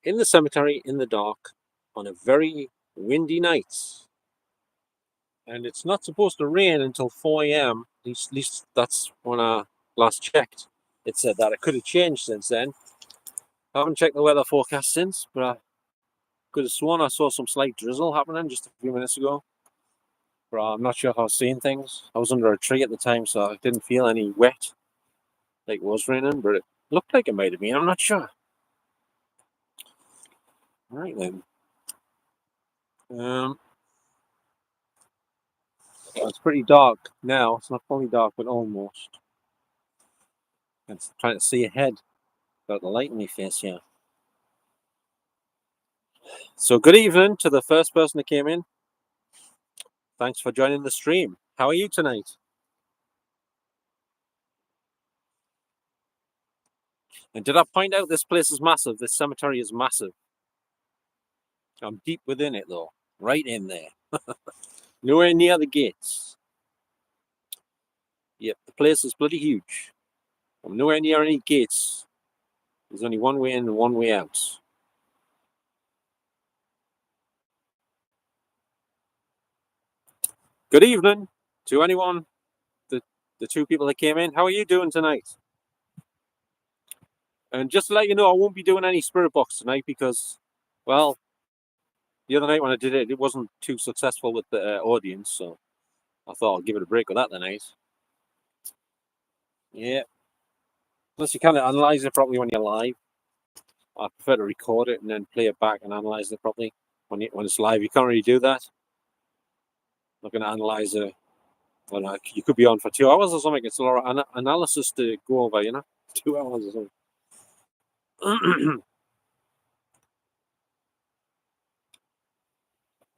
in the cemetery in the dark on a very windy night. And it's not supposed to rain until 4 a.m. At least that's when I last checked. It said that. It could have changed since then. I haven't checked the weather forecast since, but I could have sworn I saw some slight drizzle happening just a few minutes ago. But I'm not sure if I was seeing things. I was under a tree at the time, so I didn't feel any wet like it was raining, but it looked like it might have been. I'm not sure. All right then. It's pretty dark now. It's not fully dark, but almost. I'm trying to see ahead. Got the light in my face here. So good evening to the first person that came in. Thanks for joining the stream. How are you tonight? And did I point out this place is massive? This cemetery is massive. I'm deep within it though. Right in there. Nowhere near the gates. Yep, the place is bloody huge. I'm nowhere near any gates. There's only one way in and one way out. Good evening to anyone, the two people that came in. How are you doing tonight? And just to let you know, I won't be doing any spirit box tonight because, well, the other night when I did it, it wasn't too successful with the audience, so I thought I'd give it a break with that tonight. Yeah. Plus, you can't analyze it properly when you're live. I prefer to record it and then play it back and analyze it properly. When it's live, you can't really do that. I'm not going to analyze it. Well, you could be on for 2 hours or something. It's a lot of analysis to go over, 2 hours or something.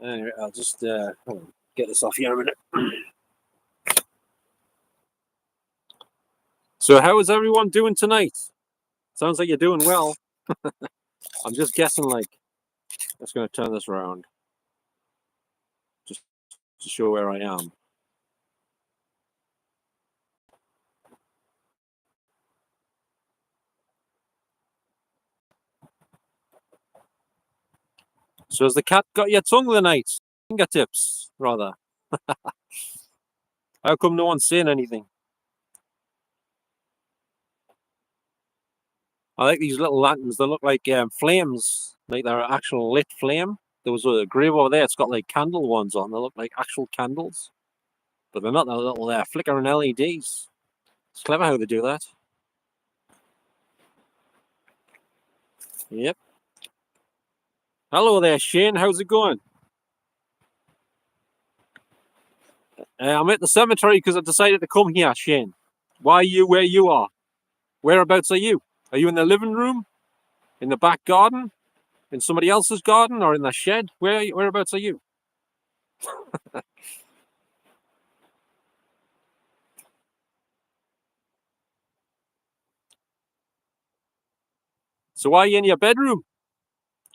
Anyway, I'll just get this off here a minute. So how is everyone doing tonight? Sounds like you're doing well. I'm just guessing, I'm just going to turn this around just to show where I am. So has the cat got your tongue tonight? Fingertips, rather. How come no one's saying anything? I like these little lanterns. They look like flames, like they're an actual lit flame. There was a grave over there. It's got like candle ones on. They look like actual candles, but they're not. They're little flickering LEDs. It's clever how they do that. Yep. Hello there, Shane. How's it going? I'm at the cemetery because I decided to come here, Shane. Why are you where you are? Whereabouts are you? Are you in the living room? In the back garden? In somebody else's garden? Or in the shed? Whereabouts are you? So why are you in your bedroom?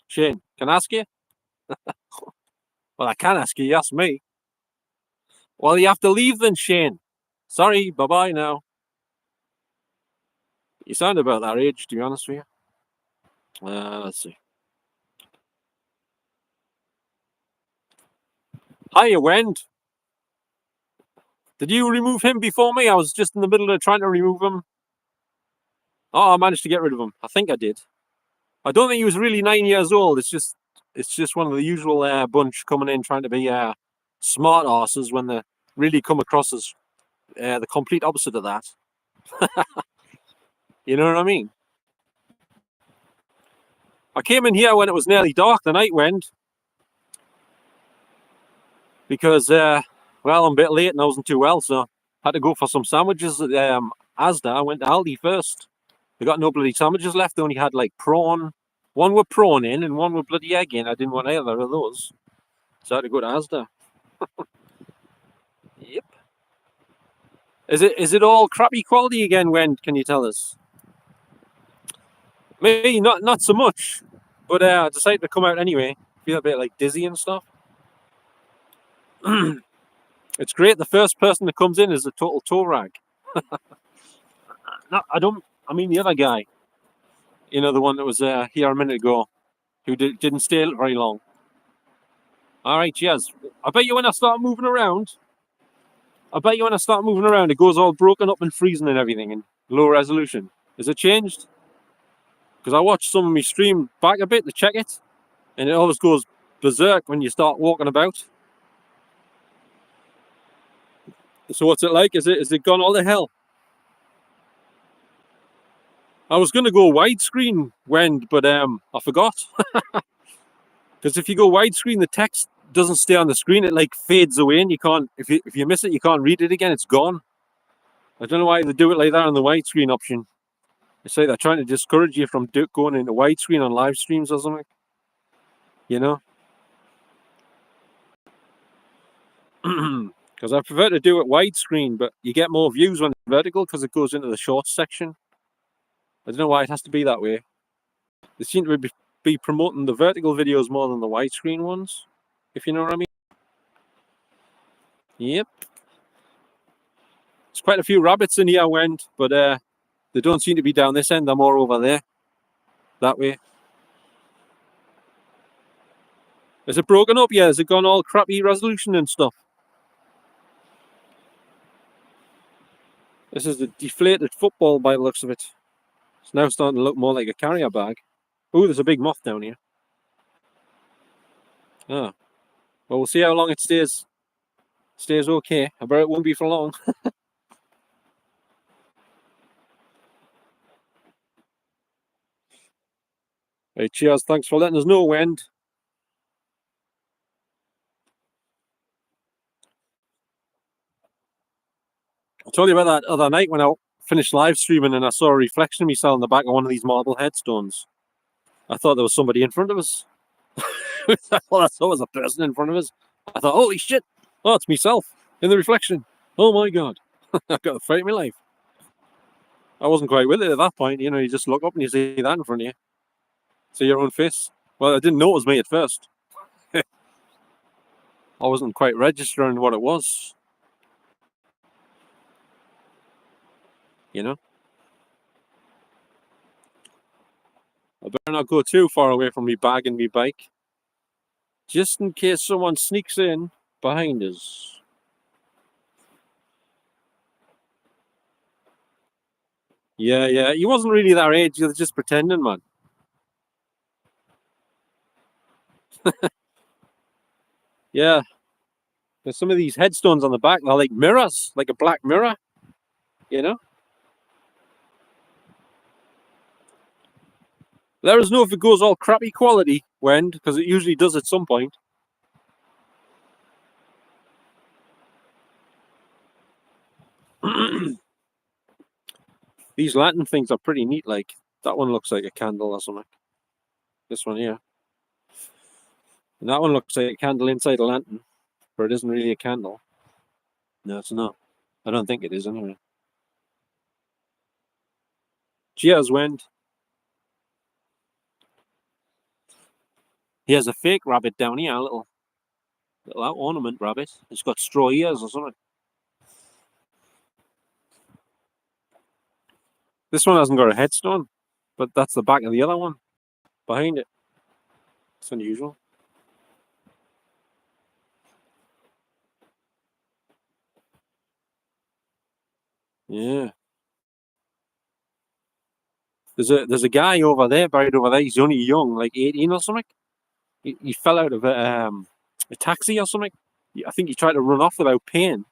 Shane, can I ask you? Well, I can ask you. You ask me. Well, you have to leave then, Shane. Sorry, bye-bye now. You sound about that age, to be honest with you. Let's see. Hiya, Wend. Did you remove him before me? I was just in the middle of trying to remove him. Oh, I managed to get rid of him. I think I did. I don't think he was really 9 years old. It's just one of the usual bunch coming in trying to be smart asses when they really come across as the complete opposite of that. You know what I mean? I came in here when it was nearly dark. The night went because well, I'm a bit late and I wasn't too well, so I had to go for some sandwiches at Asda. I went to Aldi first. They got no bloody sandwiches left. They only had like prawn. One with prawn in and one with bloody egg in. I didn't want either of those, so I had to go to Asda. Yep. Is it all crappy quality again, Wen? Can you tell us? Maybe not so much, but I decided to come out anyway. Feel a bit like dizzy and stuff. It's great. The first person that comes in is a total toe rag. No, I mean the other guy. You know, the one that was here a minute ago. who didn't stay very long. All right, cheers. I bet you when I start moving around, it goes all broken up and freezing and everything in low resolution. Is it changed? Because I watched some of me stream back a bit to check it, and it always goes berserk when you start walking about. So what's it like? Is it gone all to hell? I was going to go widescreen but I forgot. Because if you go widescreen, the text doesn't stay on the screen. It like fades away, and you can't. If you miss it, you can't read it again. It's gone. I don't know why they do it like that on the widescreen option. It's like they're trying to discourage you from going into widescreen on live streams or something. You know. Because I prefer to do it widescreen, but you get more views when it's vertical because it goes into the shorts section. I don't know why it has to be that way. They seem to be promoting the vertical videos more than the widescreen ones, if you know what I mean. Yep. There's quite a few rabbits in here, went, but they don't seem to be down this end. They're more over there, that way. Is it broken up? Yeah, has it gone all crappy resolution and stuff? This is the deflated football by the looks of it. It's now starting to look more like a carrier bag. Oh, there's a big moth down here. Ah. Well, we'll see how long it stays okay. I bet it won't be for long. Hey, cheers. Thanks for letting us know, Wend. I told you about that other night when I finished live streaming and I saw a reflection of myself in the back of one of these marble headstones. I thought there was somebody in front of us. I thought there was a person in front of us. I thought, holy shit! Oh, it's myself in the reflection. Oh my god. I've got the fright of my life. I wasn't quite with it at that point. You know, you just look up and you see that in front of you. See your own face. Well, I didn't know it was me at first. I wasn't quite registering what it was. You know? I better not go too far away from me bag and me bike. Just in case someone sneaks in behind us. Yeah. He wasn't really that age. He was just pretending, man. Yeah. There's some of these headstones on the back. They're like mirrors, like a black mirror. You know? Let us know if it goes all crappy quality, Wend, because it usually does at some point. These lantern things are pretty neat. Like, that one looks like a candle or something. This one here. And that one looks like a candle inside a lantern, but it isn't really a candle. No, it's not. I don't think it is anyway. Cheers, Wend. He has a fake rabbit down here, a little ornament rabbit. It's got straw ears or something. This one hasn't got a headstone, but that's the back of the other one behind it. It's unusual. Yeah. There's a guy over there, buried over there. He's only young, like 18 or something. He fell out of a taxi or something. I think he tried to run off without paying,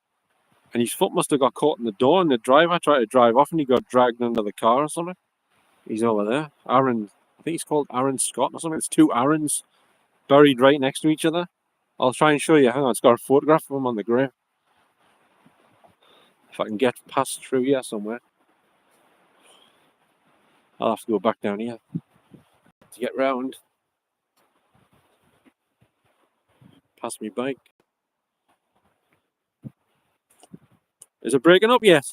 and his foot must have got caught in the door, and the driver tried to drive off, and he got dragged under the car or something. He's over there. Aaron, I think he's called Aaron Scott or something. It's two Aarons buried right next to each other. I'll try and show you. Hang on, it's got a photograph of him on the grave. If I can get past through here somewhere. I'll have to go back down here to get round. Past me bike. Is it breaking up yet?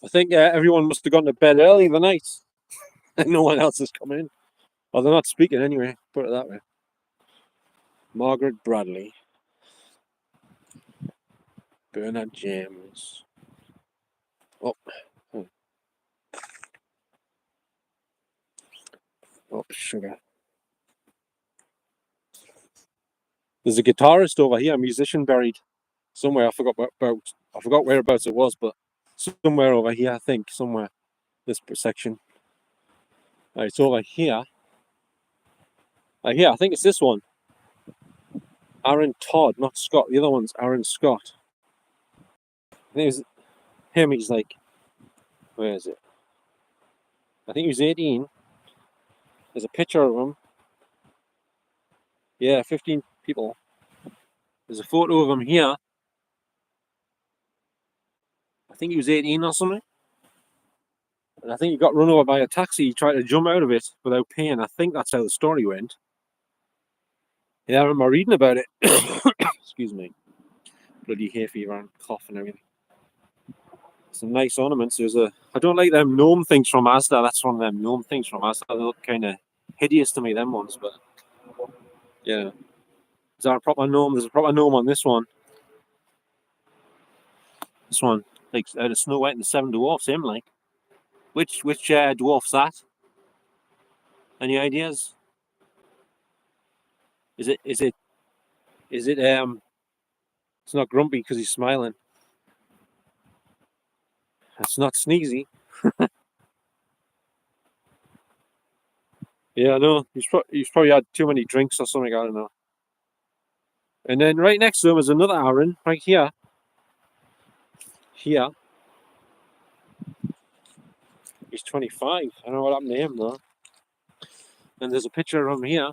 I think everyone must have gone to bed early the night. And no one else is coming in. Or they're not speaking anyway, put it that way. Margaret Bradley. Bernard James. Oh, oh, sugar. There's a guitarist over here, a musician buried somewhere. I forgot about. I forgot whereabouts it was, but somewhere over here, I think, somewhere this section. Right, it's over here. Right here, I think it's this one. Aaron Todd, not Scott. The other one's Aaron Scott. I think it's him. He's like, where is it? I think he was 18. There's a picture of him. Yeah, 15 people. There's a photo of him here. I think he was 18 or something. And I think he got run over by a taxi. He tried to jump out of it without paying. I think that's how the story went. Yeah, I remember reading about it. Excuse me. Bloody hay fever and cough and everything. Some nice ornaments. I don't like them gnome things from Asda. That's one of them gnome things from Asda. They look kind of hideous to me, them ones. But yeah. Is that a proper gnome? There's a proper gnome on this one. This one, like out of Snow White and the Seven Dwarfs, him like. Which dwarf's that? Any ideas? Is it it's not Grumpy because he's smiling. It's not Sneezy. Yeah, I know. He's probably had too many drinks or something, I don't know. And then right next to him is another Aaron, right here. Here. He's 25. I don't know what happened to him though. And there's a picture of him here.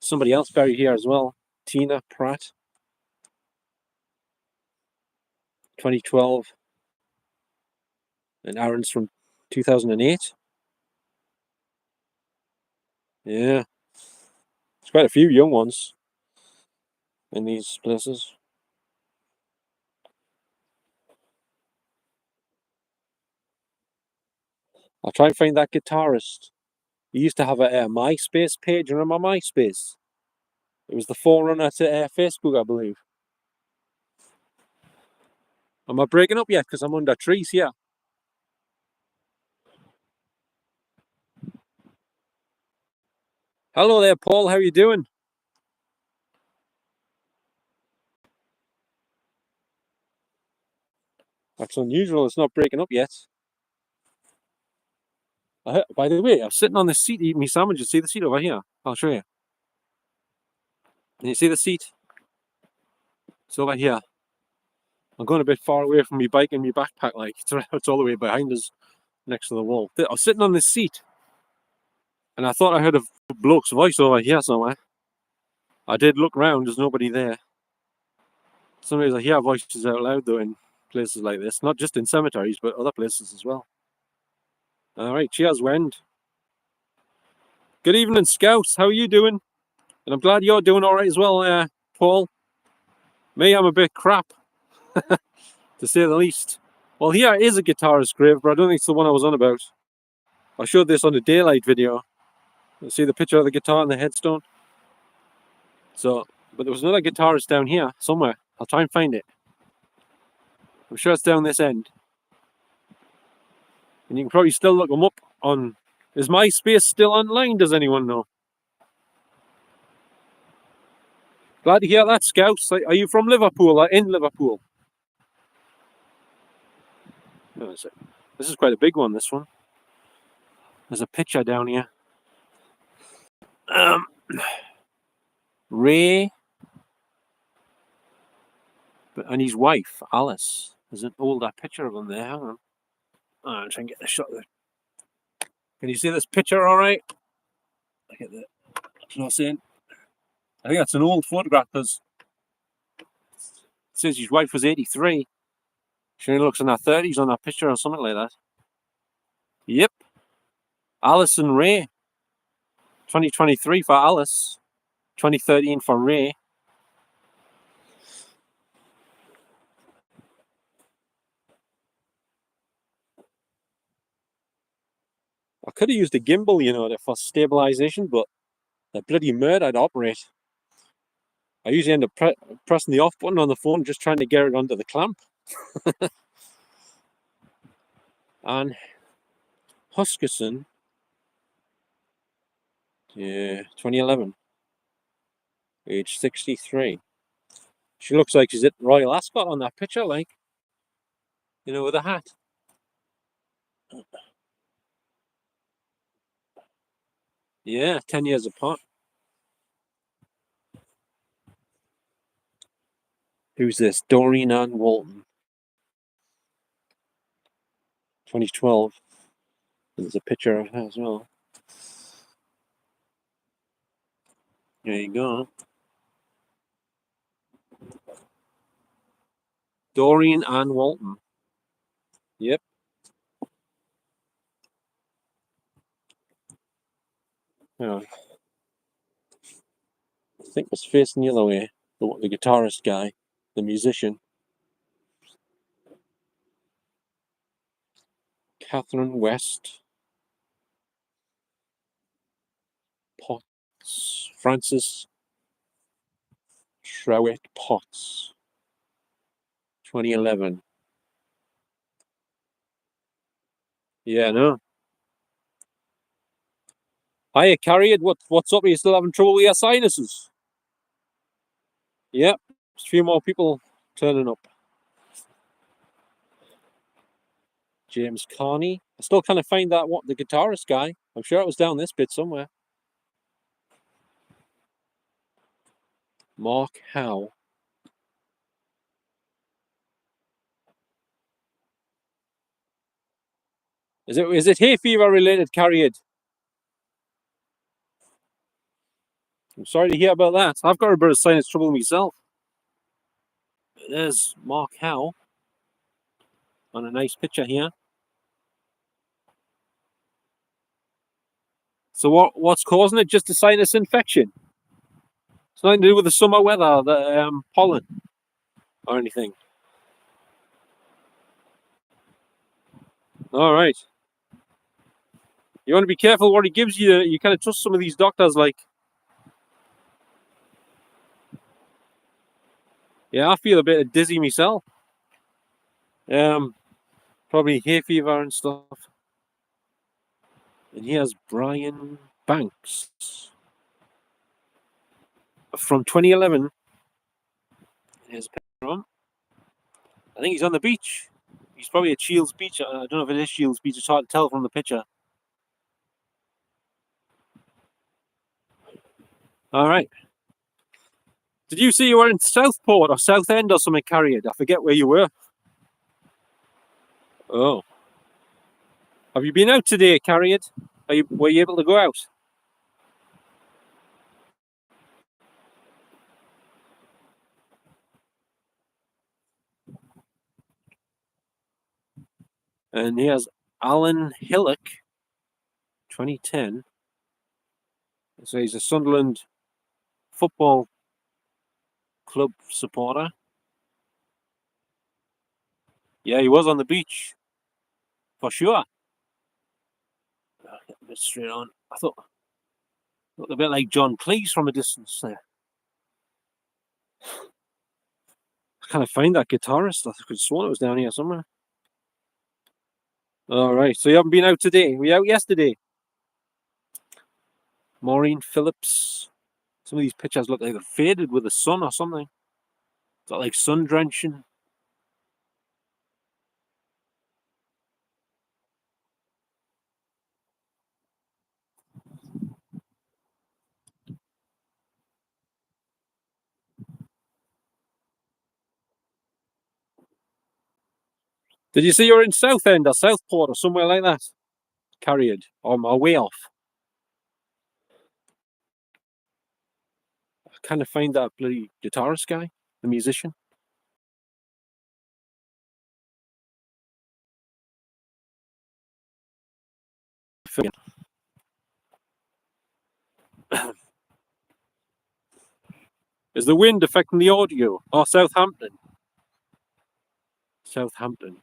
Somebody else buried here as well. Tina Pratt. 2012. And Aaron's from 2008. Yeah. There's quite a few young ones in these places. I'll try and find that guitarist. He used to have a MySpace page. Remember MySpace? It was the forerunner to Facebook, I believe. Am I breaking up yet? Because I'm under trees here. Hello there, Paul. How are you doing? That's unusual. It's not breaking up yet. By the way, I'm sitting on the seat eating my sandwiches. See the seat over here? I'll show you. Can you see the seat? It's over here. I'm going a bit far away from my bike and my backpack. Like it's all the way behind us, next to the wall. I was sitting on this seat, and I thought I heard a bloke's voice over here somewhere. I did look round. There's nobody there. Sometimes I hear voices out loud though in places like this, not just in cemeteries, but other places as well. All right, cheers, Wend. Good evening, Scouts. How are you doing? And I'm glad you're doing all right as well, Paul. Me, I'm a bit crap, to say the least. Well, here is a guitarist grave, but I don't think it's the one I was on about. I showed this on the daylight video. You see the picture of the guitar and the headstone? So, but there was another guitarist down here somewhere. I'll try and find it. I'm sure it's down this end. And you can probably still look them up on... Is MySpace still online? Does anyone know? Glad to hear that, Scouts. Are you from Liverpool or in Liverpool? Oh, this is quite a big one, this one. There's a picture down here. Ray and his wife, Alice. There's an older picture of them there. Hang on. I'm trying to get the shot of it. Can you see this picture all right? I get the close in. I think that's an old photograph because it says his wife was 83. She looks in her 30s on that picture or something like that. Yep. Alice and Ray. 2023 for Alice. 2013 for Ray. I could have used a gimbal, for stabilization, but They're bloody murder to operate. I usually end up pressing the off button on the phone, just trying to get it under the clamp. And Huskerson, yeah, 2011, age 63. She looks like she's at Royal Ascot on that picture, like, you know, with a hat. Yeah, 10 years apart. Who's this? Doreen Ann Walton. 2012. There's a picture of her as well. There you go. Doreen Ann Walton. Yep. Yeah. I think it's facing the other way. The guitarist guy, the musician. Catherine West. Potts. Francis Shrewett Potts. 2011. Yeah, no. Hiya, Carried. What's up? Are you still having trouble with your sinuses? Yep. There's a few more people turning up. James Carney. I still kind of find that the guitarist guy. I'm sure it was down this bit somewhere. Mark Howe. Is it hay fever related, Carried? I'm sorry to hear about that. I've got a bit of sinus trouble myself. There's Mark Howe on a nice picture here. So what's causing it? Just a sinus infection. It's nothing to do with the summer weather, the pollen, or anything. All right. You want to be careful what he gives you. You kind of trust some of these doctors, like. Yeah, I feel a bit dizzy myself. Probably hay fever and stuff. And here's Brian Banks from 2011. Here's a picture of him. I think he's on the beach. He's probably at Shields Beach. I don't know if it is Shields Beach. It's hard to tell from the picture. All right. Did you see you were in Southport or Southend or something, Carried? I forget where you were. Oh. Have you been out today, Carried? Were you able to go out? And here's Alan Hillock, 2010. So he's a Sunderland football club supporter. Yeah, he was on the beach. For sure. I'll get a bit straight on. I thought looked a bit like John Cleese from a distance there. I can't find that guitarist. I could have sworn it was down here somewhere. All right, so you haven't been out today. Were you out yesterday? Maureen Phillips. Some of these pictures look like they're faded with the sun or something. Is that like sun drenching? Did you see you're in Southend or Southport or somewhere like that? Carried. Or am I way off? I kind of find that bloody guitarist guy, the musician. Is the wind affecting the audio? Oh, Southampton. Southampton.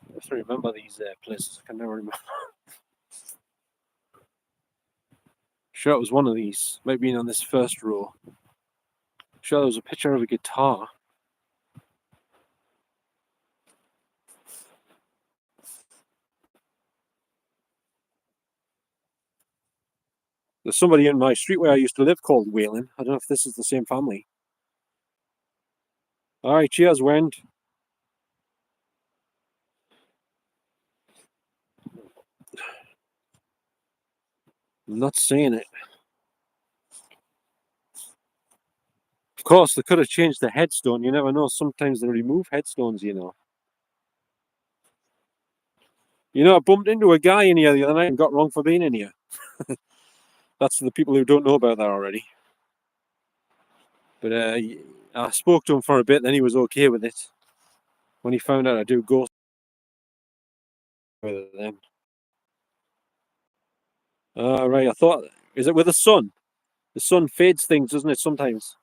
I have to remember these places. I can never remember. Sure, it was one of these. Might be on this first row. Sure, there was a picture of a guitar. There's somebody in my street where I used to live called Whalen. I don't know if this is the same family. Alright, cheers, Wend. I'm not seeing it. Of course, they could have changed the headstone. You never know. Sometimes they remove headstones, you know. You know, I bumped into a guy in here the other night and got wrong for being in here. That's the people who don't know about that already. But I spoke to him for a bit, then he was okay with it. When he found out I do ghost with them. Right, I thought, is it with the sun? The sun fades things, doesn't it, sometimes?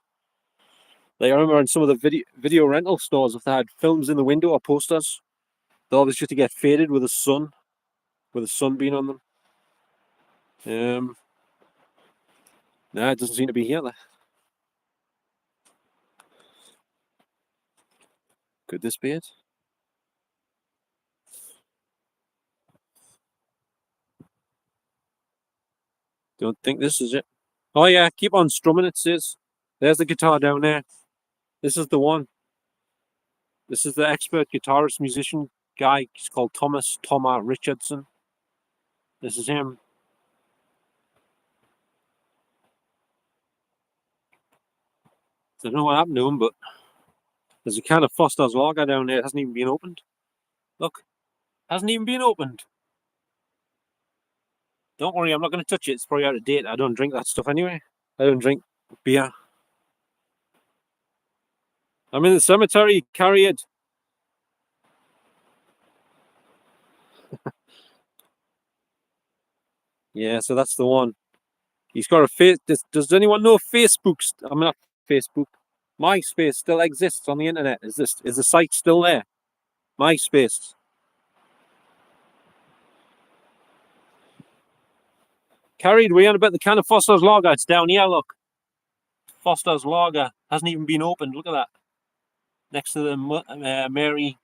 Like, I remember in some of the video rental stores, if they had films in the window or posters, they always used to get faded with the sun being on them. Nah, it doesn't seem to be here. Could this be it? Don't think this is it. Oh yeah, keep on strumming, it says. There's the guitar down there. This is the one. This is the expert guitarist, musician guy. He's called Thomas Richardson. This is him. I don't know what happened to him, but there's a can of Foster's Lager down there. It hasn't even been opened. Look, hasn't even been opened. Don't worry, I'm not going to touch it. It's probably out of date. I don't drink that stuff anyway. I don't drink beer. I'm in the cemetery. Carry it. Yeah, so that's the one. He's got a face. Does anyone know Facebook? I'm not Facebook. MySpace still exists on the internet. Is the site still there? MySpace. Carried away on about the can of Foster's Lager. It's down here. Look, Foster's Lager hasn't even been opened. Look at that. Next to the Mother Mary.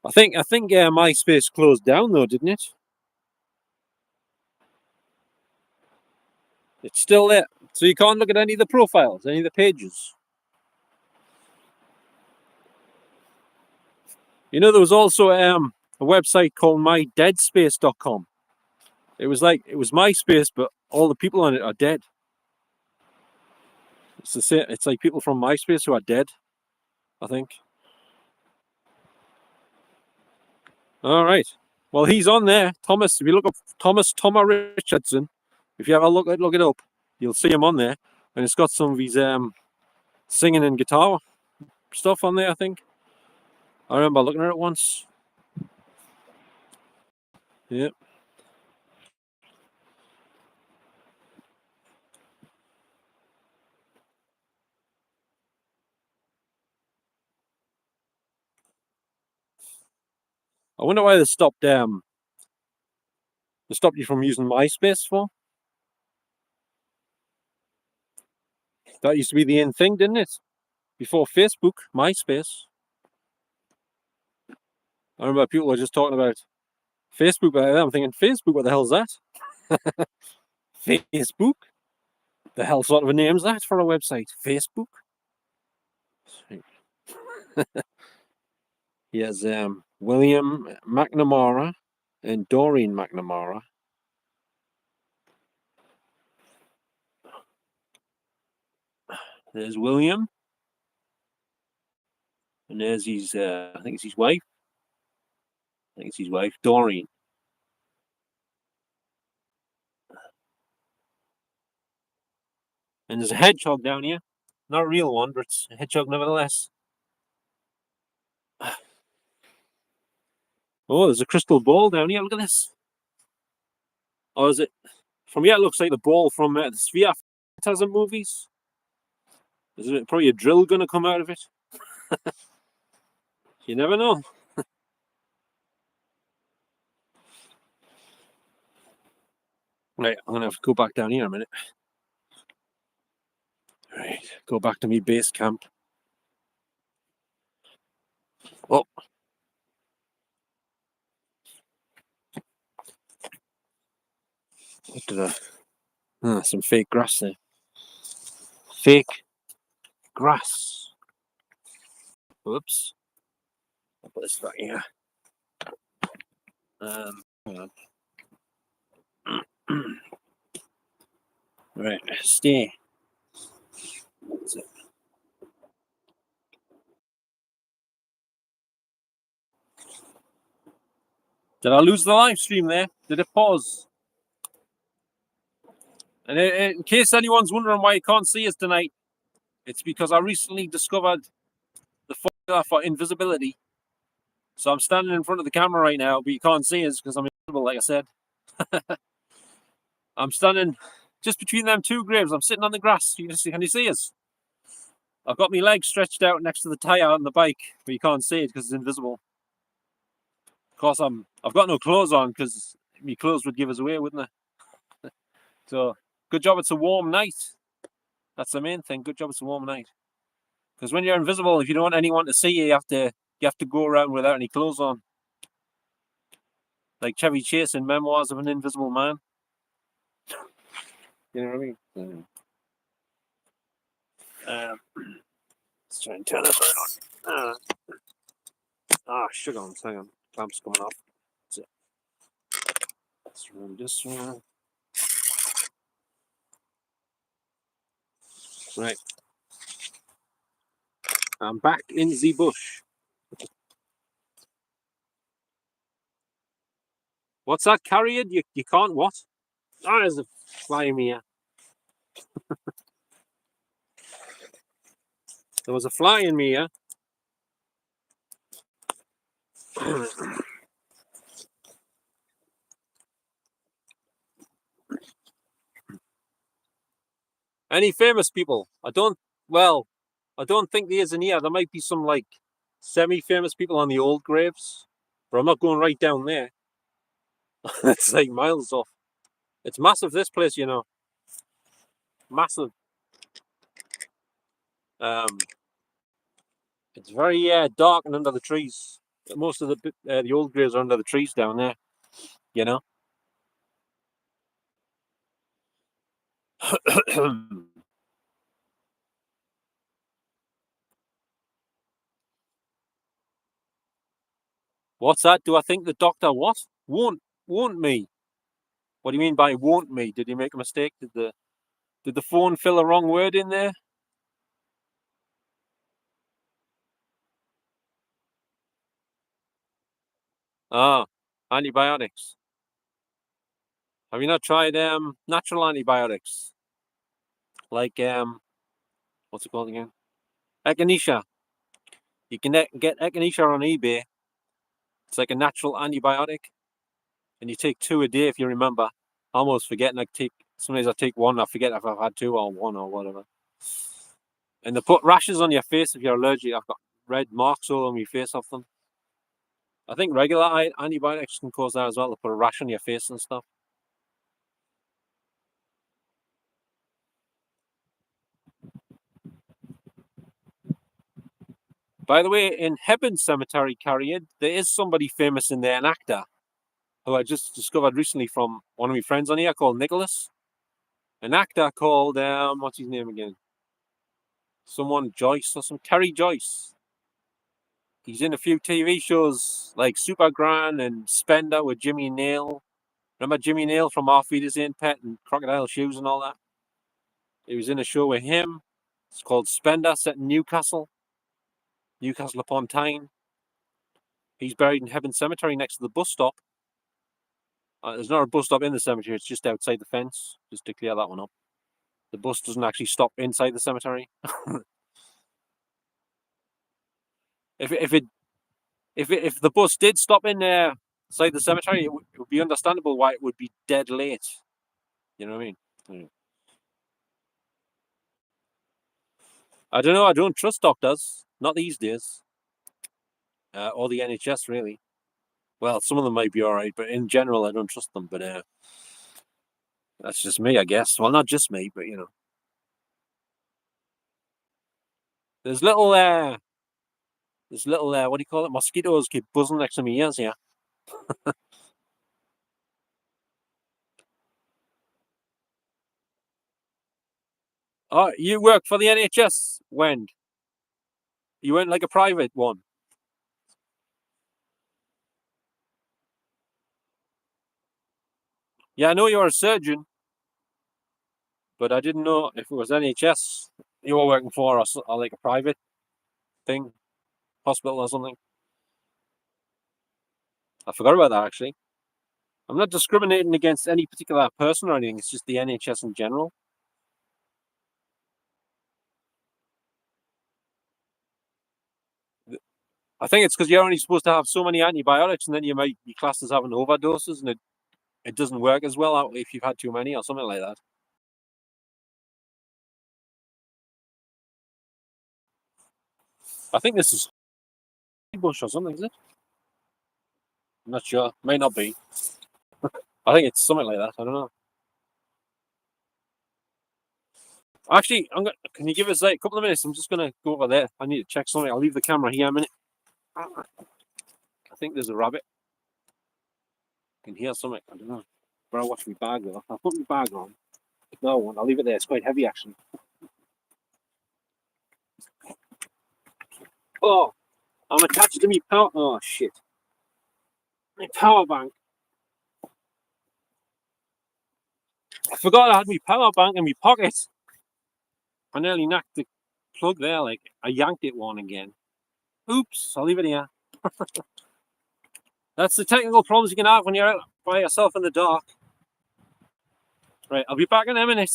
I think MySpace closed down though, didn't it? It's still there, so you can't look at any of the profiles, any of the pages. You know, there was also a website called mydeadspace.com. It was MySpace, but all the people on it are dead. It's the same. It's like people from MySpace who are dead, I think. All right. Well, he's on there, Thomas. If you look up Thomas Richardson, if you have a look it up, you'll see him on there, and it's got some of his singing and guitar stuff on there. I think. I remember looking at it once. Yep. I wonder why they stopped you from using MySpace for. That used to be the in thing, didn't it? Before Facebook, MySpace. I remember people were just talking about Facebook, but I'm thinking, Facebook, what the hell's that? Facebook? The hell sort of a name's that for a website? Facebook? He has William McNamara and Doreen McNamara. There's William. And there's his, I think it's his wife. Doreen. And there's a hedgehog down here. Not a real one, but it's a hedgehog nevertheless. Oh, there's a crystal ball down here. Look at this. Or is it? From here, it looks like the ball from the Sphere Phantasm movies. Is it probably a drill going to come out of it? You never know. Right, I'm gonna have to go back down here a minute. Right, go back to me base camp. Oh. What did I... some fake grass there. Fake grass. Whoops. I'll put this back here. Hang on. Right, stay. That's it. Did I lose the live stream there? Did it pause? And in case anyone's wondering why you can't see us tonight, it's because I recently discovered the formula for invisibility. So I'm standing in front of the camera right now, but you can't see us because I'm invisible, like I said. I'm standing just between them two graves. I'm sitting on the grass. Can you see us? I've got my legs stretched out next to the tyre on the bike, but you can't see it because it's invisible. Of course, I've got no clothes on because my clothes would give us away, wouldn't they? So, good job it's a warm night. That's the main thing. Good job it's a warm night. Because when you're invisible, if you don't want anyone to see you, you have to go around without any clothes on. Like Chevy Chase in Memoirs of an Invisible Man. You know what I mean? Let's try and turn this right on. Sugar on. Hang on. Clamp's coming off. That's it. Let's run this one. Right. I'm back in the bush. What's that, Carrier? You can't what? Oh, there's a fly in here. There was a fly in me here. Any famous people? I don't think there is in here. There might be some like semi-famous people on the old graves, but I'm not going right down there. It's like miles off. It's massive, this place, you know. Massive. It's very dark and under the trees. Most of the old graves are under the trees down there, you know. What's that? Do I think the doctor what? Won't me? What do you mean by won't me? Did he make a mistake? Did the phone fill a wrong word in there? Antibiotics. Have you not tried natural antibiotics? Like what's it called again? Echinacea. You can get echinacea on eBay. It's like a natural antibiotic, and you take 2 a day if you remember. I almost forgetting. Sometimes I take 1. I forget if I've had 2 or 1 or whatever. And they put rashes on your face if you're allergic. I've got red marks all on my face off them. I think regular antibiotics can cause that as well. They put a rash on your face and stuff. By the way, in Hebden Cemetery, Carrier, there is somebody famous in there, an actor, who I just discovered recently from one of my friends on here called Nicholas. An actor called, what's his name again? Someone Joyce or some Terry Joyce. He's in a few TV shows like Super Gran and Spender with Jimmy Nail. Remember Jimmy Nail from Our Feeders in Pet and Crocodile Shoes and all that? He was in a show with him. It's called Spender, set in Newcastle upon Tyne. He's buried in Hebden Cemetery next to the bus stop. There's not a bus stop in the cemetery, it's just outside the fence, just to clear that one up. The bus doesn't actually stop inside the cemetery. If the bus did stop inside the cemetery, it would be understandable why it would be dead late. You know what I mean? I don't know. I don't trust doctors. Not these days. Or the NHS, really. Well, some of them might be all right, but in general, I don't trust them. But that's just me, I guess. Well, not just me, but there's little what do you call it? Mosquitoes keep buzzing next to my ears here. Oh, you work for the NHS? When? You went like a private one? Yeah, I know you're a surgeon, but I didn't know if it was NHS you were working for or like a private thing, hospital or something. I forgot about that actually. I'm not discriminating against any particular person or anything. It's just the NHS in general. I think it's because you're only supposed to have so many antibiotics, and then you might be classed as having overdoses, and it doesn't work as well if you've had too many or something like that. I think this is bush or something, is it? I'm not sure. May not be. I think it's something like that. I don't know. Actually, can you give us like a couple of minutes? I'm just gonna go over there. I need to check something. I'll leave the camera here a minute. I think there's a rabbit. I can hear something. I don't know. But I'll watch my bag though. I'll put my bag on. No, I won't. I'll leave it there. It's quite heavy actually. Oh, I'm attached to my power. Oh shit. My power bank. I forgot I had my power bank in my pocket. I nearly knocked the plug there. Like I yanked it one again. Oops. I'll leave it here. That's the technical problems you can have when you're out by yourself in the dark. Right. I'll be back in a minute.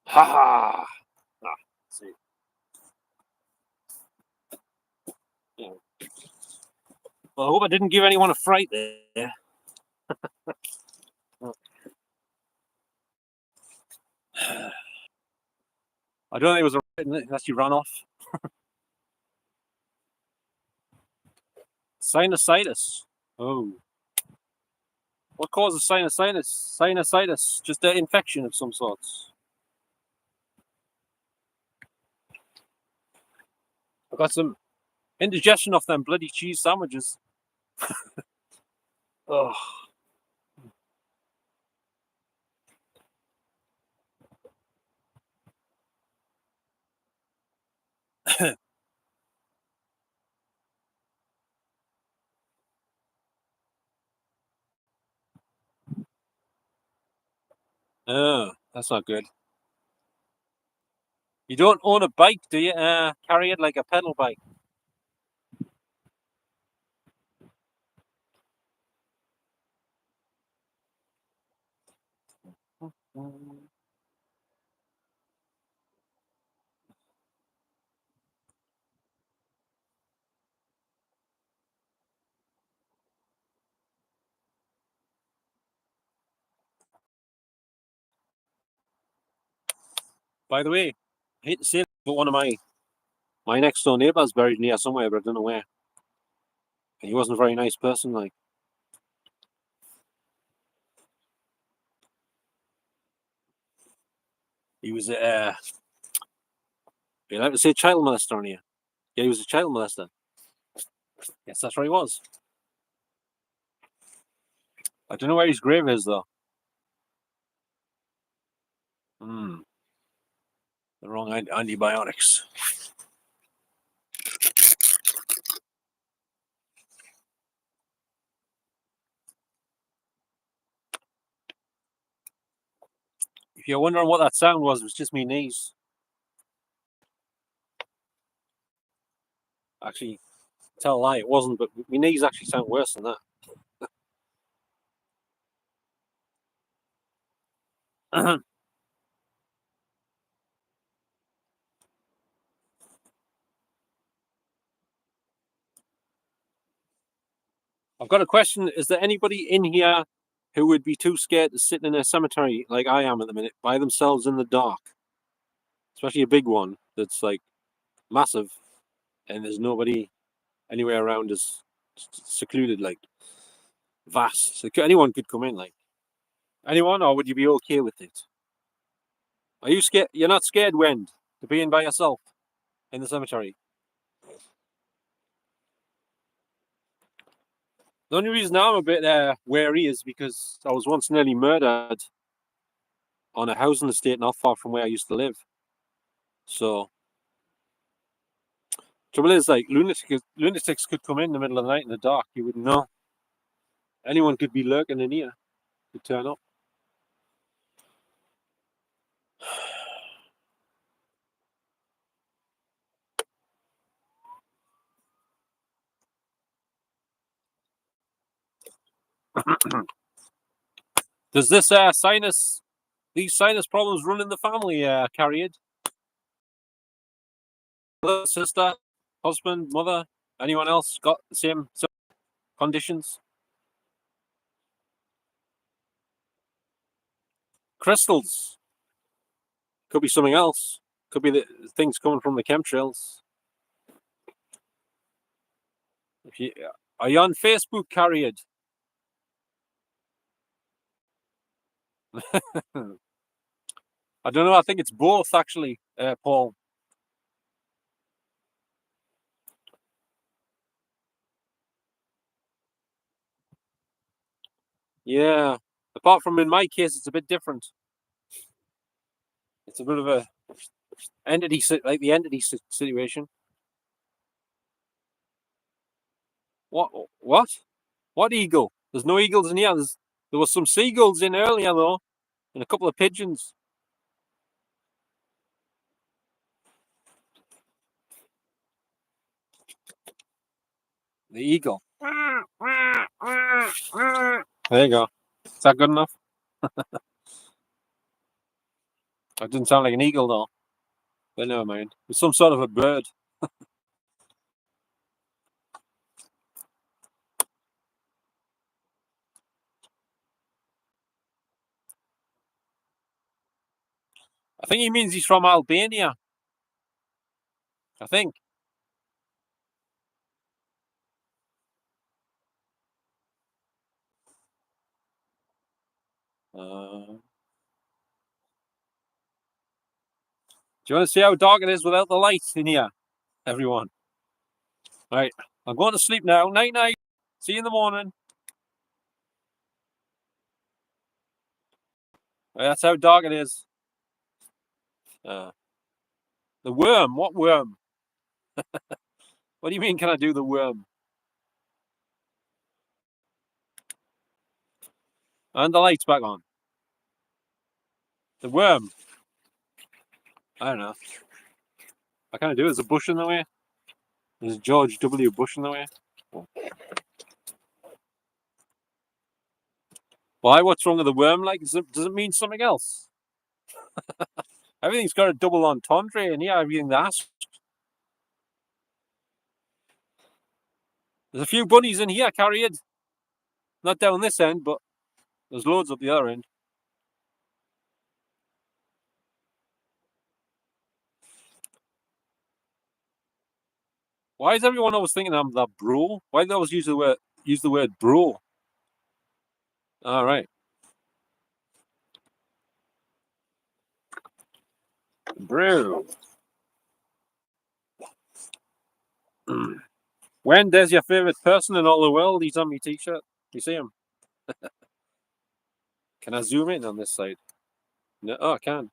Ha ha. Ah, see. Yeah. Well, I hope I didn't give anyone a fright there. I don't think it was a rabbit unless you ran off. Sinusitis. Oh. What causes sinusitis? Sinusitis. Just an infection of some sorts. I got some indigestion off them bloody cheese sandwiches. Oh. Oh, that's not good. You don't own a bike, do you? Carry it like a pedal bike. By the way, I hate to say it, but one of my next door neighbour's buried near somewhere, but I don't know where. And he wasn't a very nice person, like. He was you're allowed to say child molester on here. Yeah, he was a child molester. Yes, that's where he was. I don't know where his grave is though. The wrong antibiotics. If you're wondering what that sound was, it was just me knees. Actually, tell a lie, it wasn't, but my knees actually sound worse than that. I've got a question. Is there anybody in here who would be too scared to sit in a cemetery like I am at the minute by themselves in the dark? Especially a big one that's like massive and there's nobody anywhere around is secluded, like vast. So anyone could come in, like anyone, or would you be okay with it? Are you scared? You're not scared, Wend, to be in by yourself in the cemetery? The only reason I'm a bit wary is because I was once nearly murdered on a housing estate not far from where I used to live. So, trouble is, like, lunatics could come in the middle of the night in the dark. You wouldn't know. Anyone could be lurking in here, could turn up. Does this these sinus problems run in the family, Carried? Sister, husband, mother, anyone else got the same conditions? Crystals. Could be something else. Could be the things coming from the chemtrails. Are you on Facebook, Carried? I don't know. I think it's both, actually, Paul. Yeah. Apart from in my case, it's a bit different. It's a bit of a entity, like the entity situation. What? What? What eagle? There's no eagles in here. There was some seagulls in earlier though, and a couple of pigeons. The eagle. There you go. Is that good enough? That didn't sound like an eagle though. But never mind. It's some sort of a bird. I think he means he's from Albania. I think. Do you want to see how dark it is without the lights in here, everyone? Right. I'm going to sleep now. Night night. See you in the morning. Right, that's how dark it is. The worm. What worm? What do you mean? Can I do the worm? And the lights back on. The worm. I don't know. I kind of do. There's a bush in the way. There's George W. Bush in the way. Why? What's wrong with the worm? Like, does it mean something else? Everything's got a double entendre, and yeah, everything that's. There's a few bunnies in here, Carried. Not down this end, but there's loads up the other end. Why is everyone always thinking I'm that bro? Why do they always use the word bro? All right, bro. When there's your favorite person in all the world, he's on my t-shirt. You see him? Can I zoom in on this side? No, oh, I can.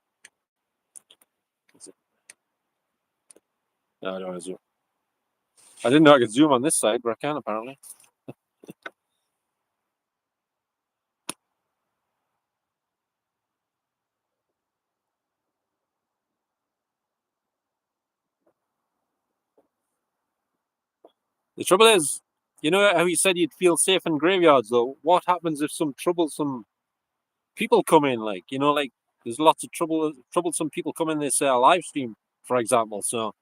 No, I don't want to zoom. I didn't know I could zoom on this side, but I can apparently. The trouble is, you know how you said you'd feel safe in graveyards, though? What happens if some troublesome people come in? Like there's lots of troublesome people come in this live stream, for example. So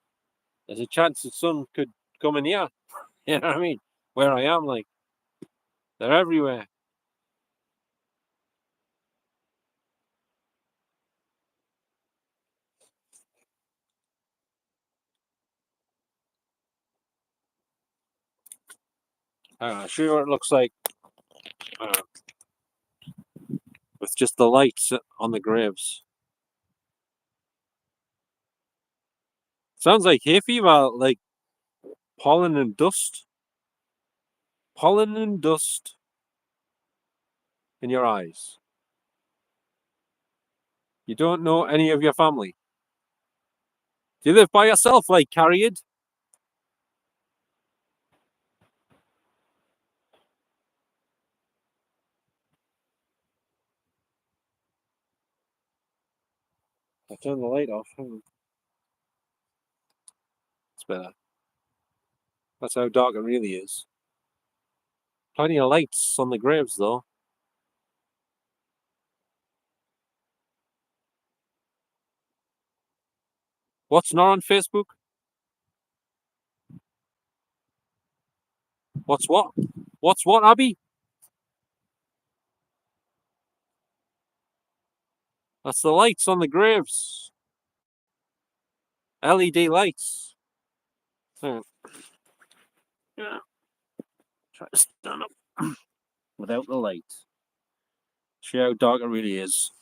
there's a chance that some could come in here. You know what I mean? Where I am, like they're everywhere. I'll show you what it looks like uh, with just the lights on the graves. Sounds like hay fever, like pollen and dust. Pollen and dust in your eyes. You don't know any of your family. Do you live by yourself, like Carried? I turned the light off. It's better. That's how dark it really is. Plenty of lights on the graves, though. What's not on Facebook? What's what? What's what, Abby? That's the lights on the graves. LED lights. Yeah. Try to stand up without the light. See how dark it really is.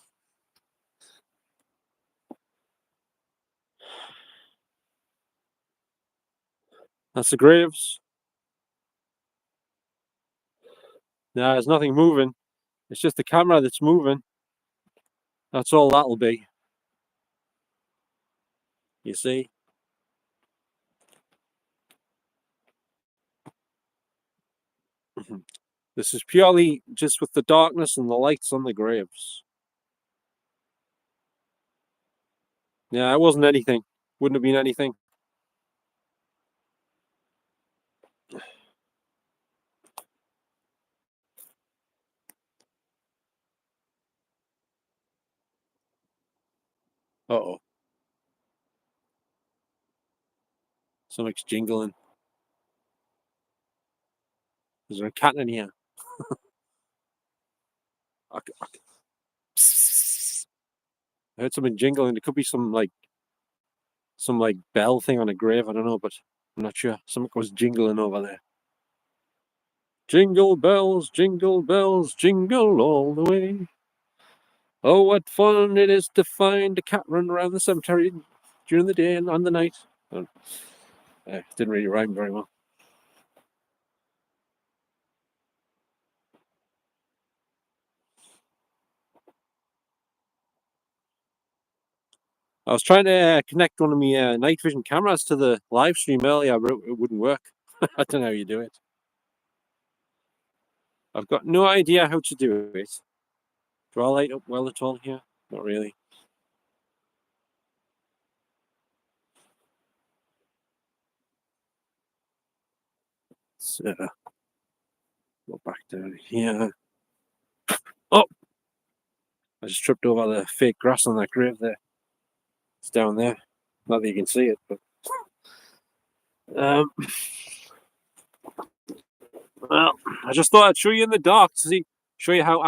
That's the graves. Nah, there's nothing moving. It's just the camera that's moving. That's all that'll be. You see? This is purely just with the darkness and the lights on the graves. Yeah, it wasn't anything. Wouldn't have been anything. Uh oh. Something's jingling. Is there a cat in here? I heard something jingling. It could be some bell thing on a grave. I don't know, but I'm not sure. Something was jingling over there. Jingle bells, jingle all the way. Oh, what fun it is to find a cat run around the cemetery during the day and on the night. Didn't really rhyme very well. I was trying to connect one of my night vision cameras to the live stream earlier, but it wouldn't work. I don't know how you do it. I've got no idea how to do it. Do I light up well at all here? Not really. So, go back down here. Oh! I just tripped over the fake grass on that grave there. It's down there. Not that you can see it, but um, well, I just thought I'd show you in the dark to show you how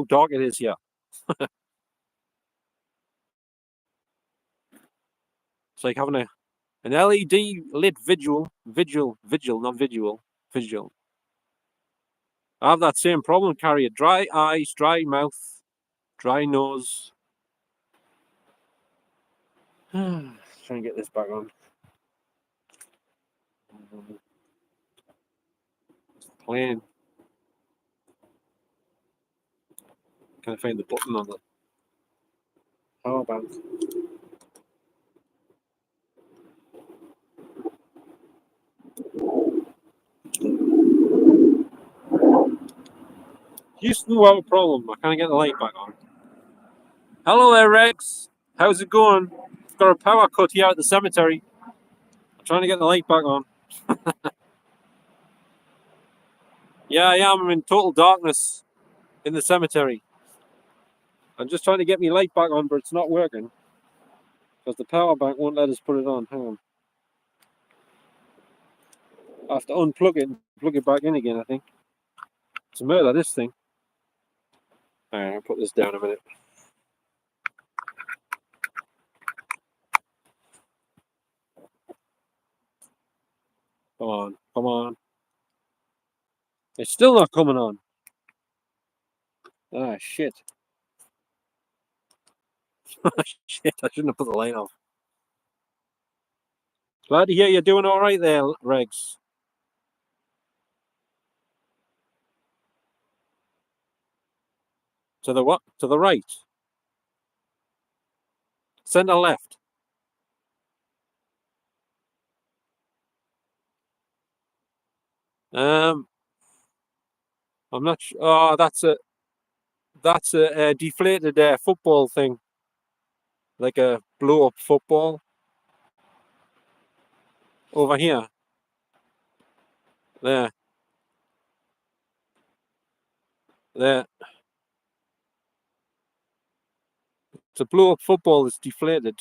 dark it is here. It's like having An LED lit vigil, not visual. I have that same problem, Carrier. Dry eyes, dry mouth, dry nose. Try and get this back on. Playing. Can I find the button on the power bank? Houston, we have a problem. I can't get the light back on. Hello there, Rex. How's it going? I've got a power cut here at the cemetery. I'm trying to get the light back on. Yeah, I am. I'm in total darkness in the cemetery. I'm just trying to get my light back on, but it's not working. Because the power bank won't let us put it on. Hang on. I have to unplug it and plug it back in again, I think. It's a murder, this thing. Alright, I'll put this down a minute. Come on, come on. It's still not coming on. Ah, shit. Shit, I shouldn't have put the light off. Glad to hear you're doing all right there, Regs. To the what? To the right. Center left. I'm not sure. Oh, that's a deflated football thing, like a blow up football. Over here. There. There. It's a blow up football that's deflated.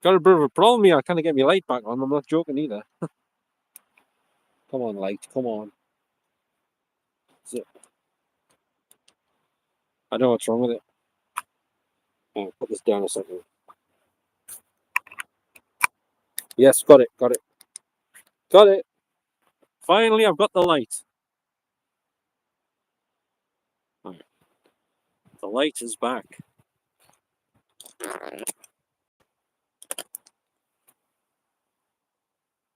Got a bit of a problem here. I can't get my light back on. I'm not joking either. Come on, light. Come on. I know what's wrong with it. I'll put this down a second. Yes, got it. Got it. Got it. Finally, I've got the light. Right. The light is back. For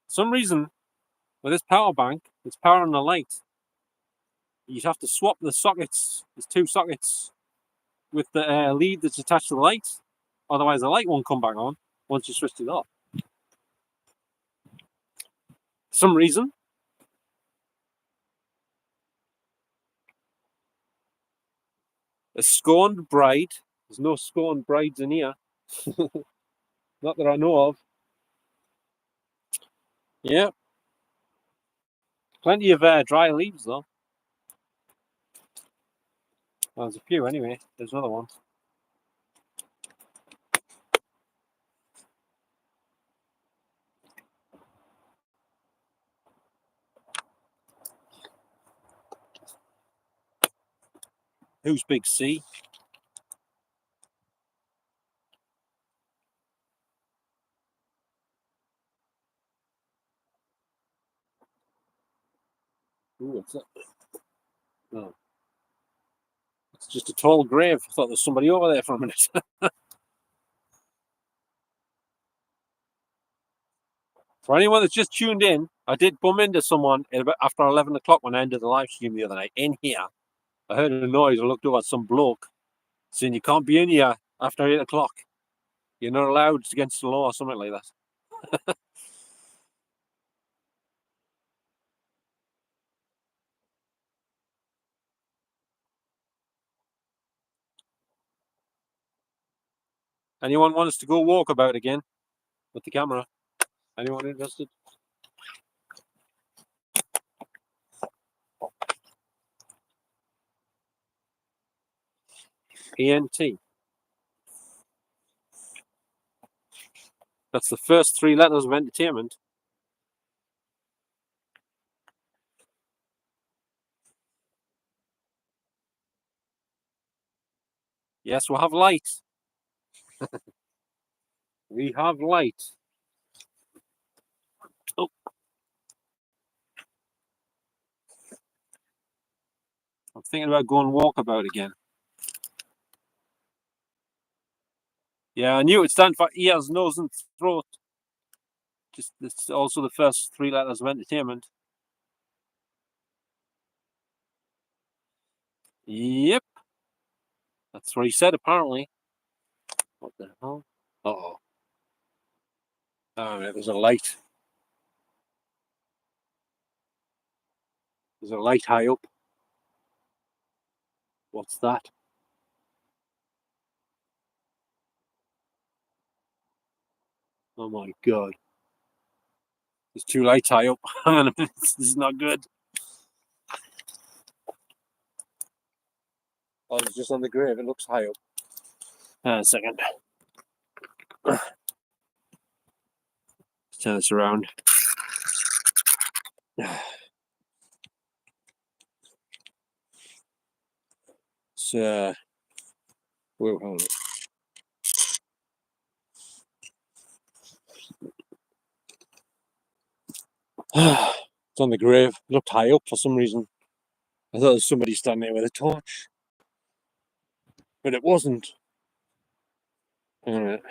some reason, with this power bank, it's powering the light. You'd have to swap the sockets. There's two sockets with the lead that's attached to the light. Otherwise, the light won't come back on once you switch it off. For some reason. A scorned bride. There's no scorned brides in here. Not that I know of. Yeah. Plenty of dry leaves, though. Well, there's a few anyway. There's another one. Who's Big C? Ooh, what's that? No. It's just a tall grave. I thought there was somebody over there for a minute. For anyone that's just tuned in, I did bump into someone after 11 o'clock when I ended the live stream the other night in here. I heard a noise. I looked over at some bloke saying you can't be in here after 8 o'clock. You're not allowed. It's against the law or something like that. Anyone want us to go walk about again with the camera? Anyone interested? ENT. That's the first three letters of entertainment. Yes, we'll have light. We have light. Oh. I'm thinking about going walkabout again. Yeah, I knew it stand for ears, nose, and throat. Just it's also the first three letters of entertainment. Yep. That's what he said, apparently. What the hell? Uh-oh. Oh, there's a light. There's a light high up. What's that? Oh my god. There's two lights high up. Hang on a minute. This is not good. Oh, it's just on the grave. It looks high up. A second. Let's turn this around. So, whoa, hold on. It's on the grave. It looked high up for some reason. I thought there was somebody standing there with a torch. But it wasn't. Hang on a minute.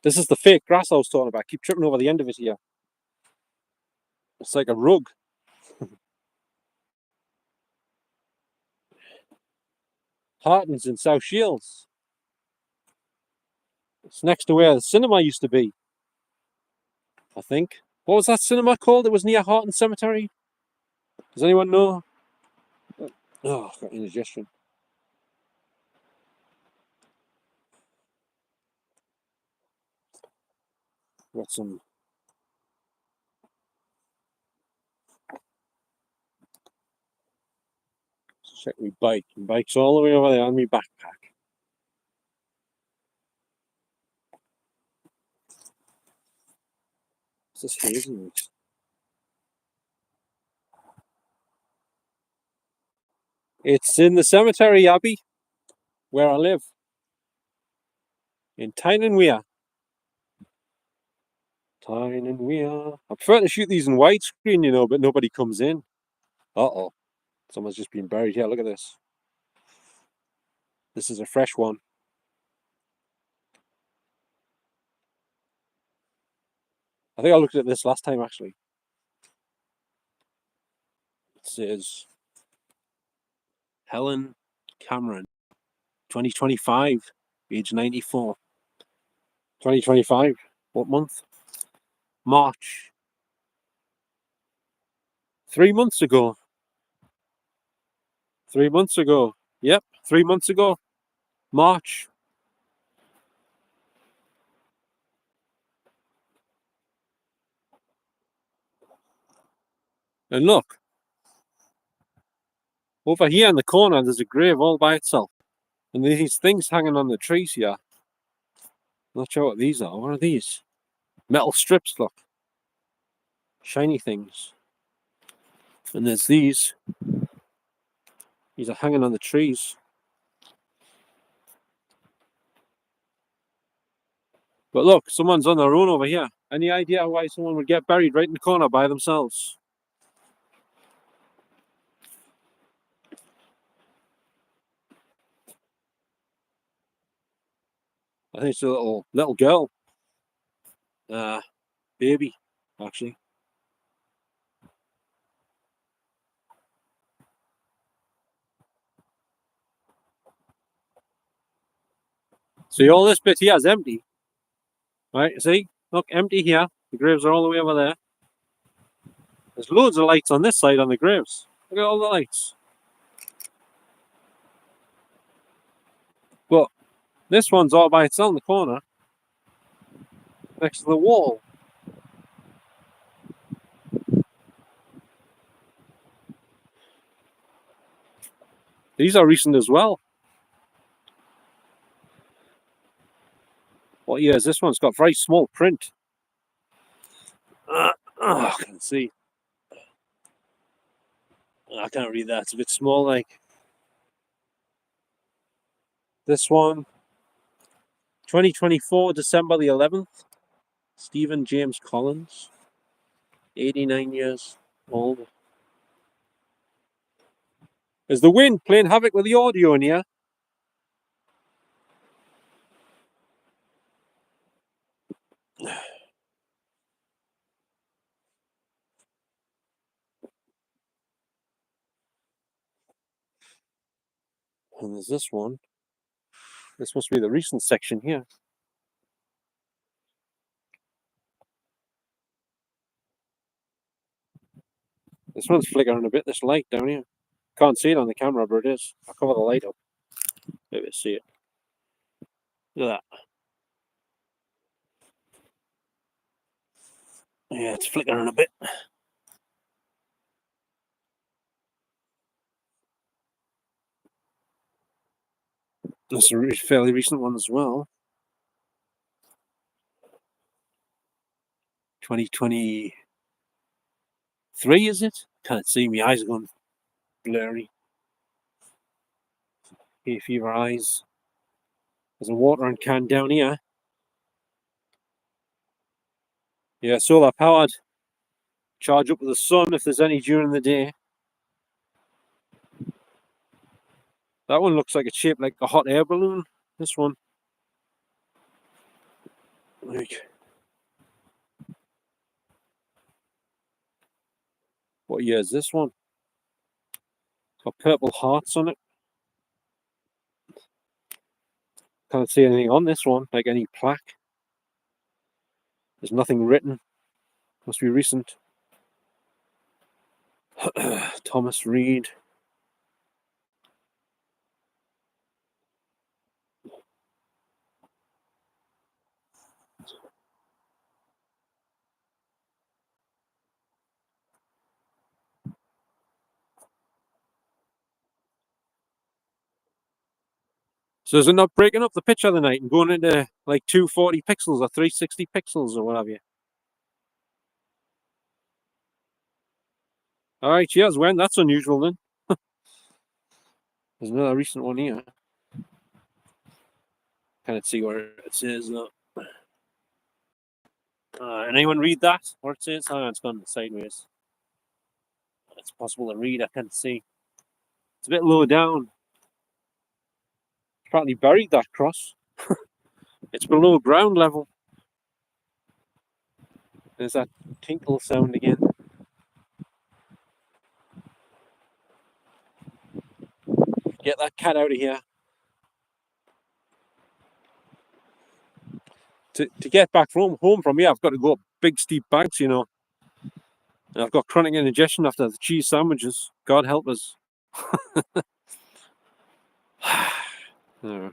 This is the fake grass I was talking about. I keep tripping over the end of it here. It's like a rug. Harton's in South Shields. It's next to where the cinema used to be, I think. What was that cinema called? It was near Harton Cemetery. Does anyone know? Oh, I've got indigestion. Got some. Check my bike. My bike's all the way over there on my backpack. What's this hazelnut? It's in the cemetery, Abby, where I live. In Tyne and Weir. Tyne and Weir. I prefer to shoot these in widescreen, you know, but nobody comes in. Uh-oh. Someone's just been buried here. Look at this. This is a fresh one. I think I looked at this last time, actually. It says Helen Cameron, 2025, age 94. 2025. What month? March. 3 months ago. 3 months ago. Yep, 3 months ago. March. And look, over here in the corner, there's a grave all by itself. And these things hanging on the trees here. Not sure what these are. What are these? Metal strips, look. Shiny things. And there's these. These are hanging on the trees. But look, someone's on their own over here. Any idea why someone would get buried right in the corner by themselves? I think it's a little girl. Baby, actually. See, all this bit here is empty. Right, see? Look, empty here. The graves are all the way over there. There's loads of lights on this side on the graves. Look at all the lights. But this one's all by itself in the corner. Next to the wall. These are recent as well. What year is this one? It's got very small print. I can see. I can't read that. It's a bit small, like. This one, 2024, December the 11th. Stephen James Collins, 89 years old. Is the wind playing havoc with the audio in here? And there's this one. This must be the recent section here. This one's flickering a bit, this light down here. Can't see it on the camera, but it is. I'll cover the light up. Maybe see it. Look at that. Yeah, it's flickering a bit. That's a fairly recent one as well. 2023, is it? Can't see. My eyes are going blurry. Hay fever eyes. There's a watering can down here. Yeah, solar powered. Charge up with the sun if there's any during the day. That one looks like it's shaped like a hot air balloon. This one. Like, what year is this one? Got purple hearts on it. Can't see anything on this one, like any plaque. There's nothing written. Must be recent. Thomas Reed. So is it not breaking up the picture of the night and going into like 240 pixels or 360 pixels or what have you? Alright, cheers, Wen. That's unusual then. There's another recent one here. Can't see where it says though. Anyone read that? Where it says? Oh, it's gone sideways. It's possible to read, I can't see. It's a bit low down. Probably buried that cross. It's below ground level. There's that tinkle sound again. Get that cat out of here. To get back home from here, I've got to go up big steep banks, you know. And I've got chronic indigestion after the cheese sandwiches. God help us. Oh,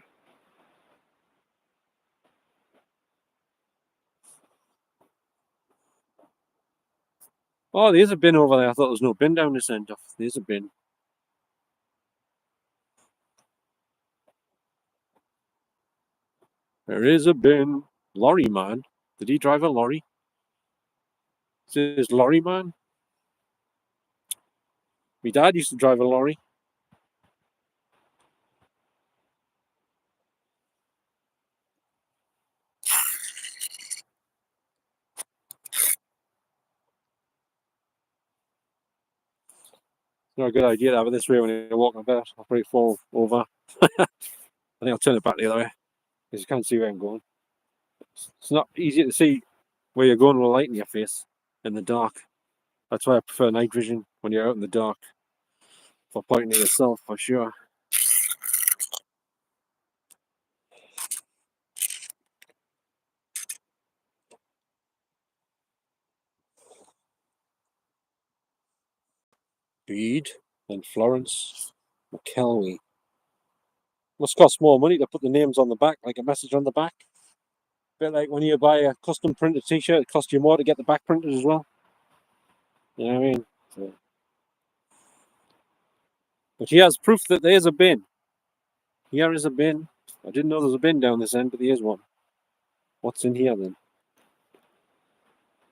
there's a bin over there. I thought there was no bin down this end. There's a bin. There is a bin. Lorry man. Did he drive a lorry? Is this lorry man? My dad used to drive a lorry. It's not a good idea to have it this way when you're walking about. I'll probably fall over. I think I'll turn it back the other way because you can't see where I'm going. It's not easy to see where you're going with a light in your face in the dark. That's why I prefer night vision when you're out in the dark for pointing at yourself, for sure. Bede and Florence McKelwey. Must cost more money to put the names on the back, like a message on the back. Bit like when you buy a custom printed t-shirt, it costs you more to get the back printed as well. You know what I mean? So. But he has proof that there is a bin. Here is a bin. I didn't know there was a bin down this end, but there is one. What's in here then?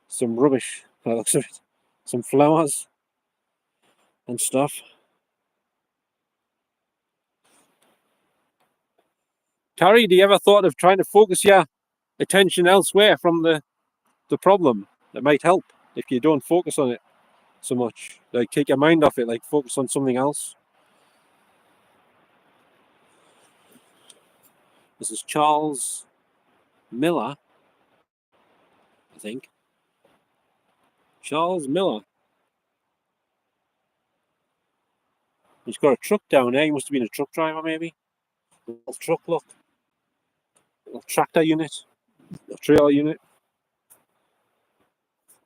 Some rubbish, by the looks of it. Some flowers and stuff. Carrie, do you ever thought of trying to focus your attention elsewhere from the the problem. It might help if you don't focus on it so much. Like, take your mind off it, like focus on something else. This is Charles Miller, I think. Charles Miller. He's got a truck down there. He must have been a truck driver, maybe. A little truck, look. A little tractor unit. A trailer unit.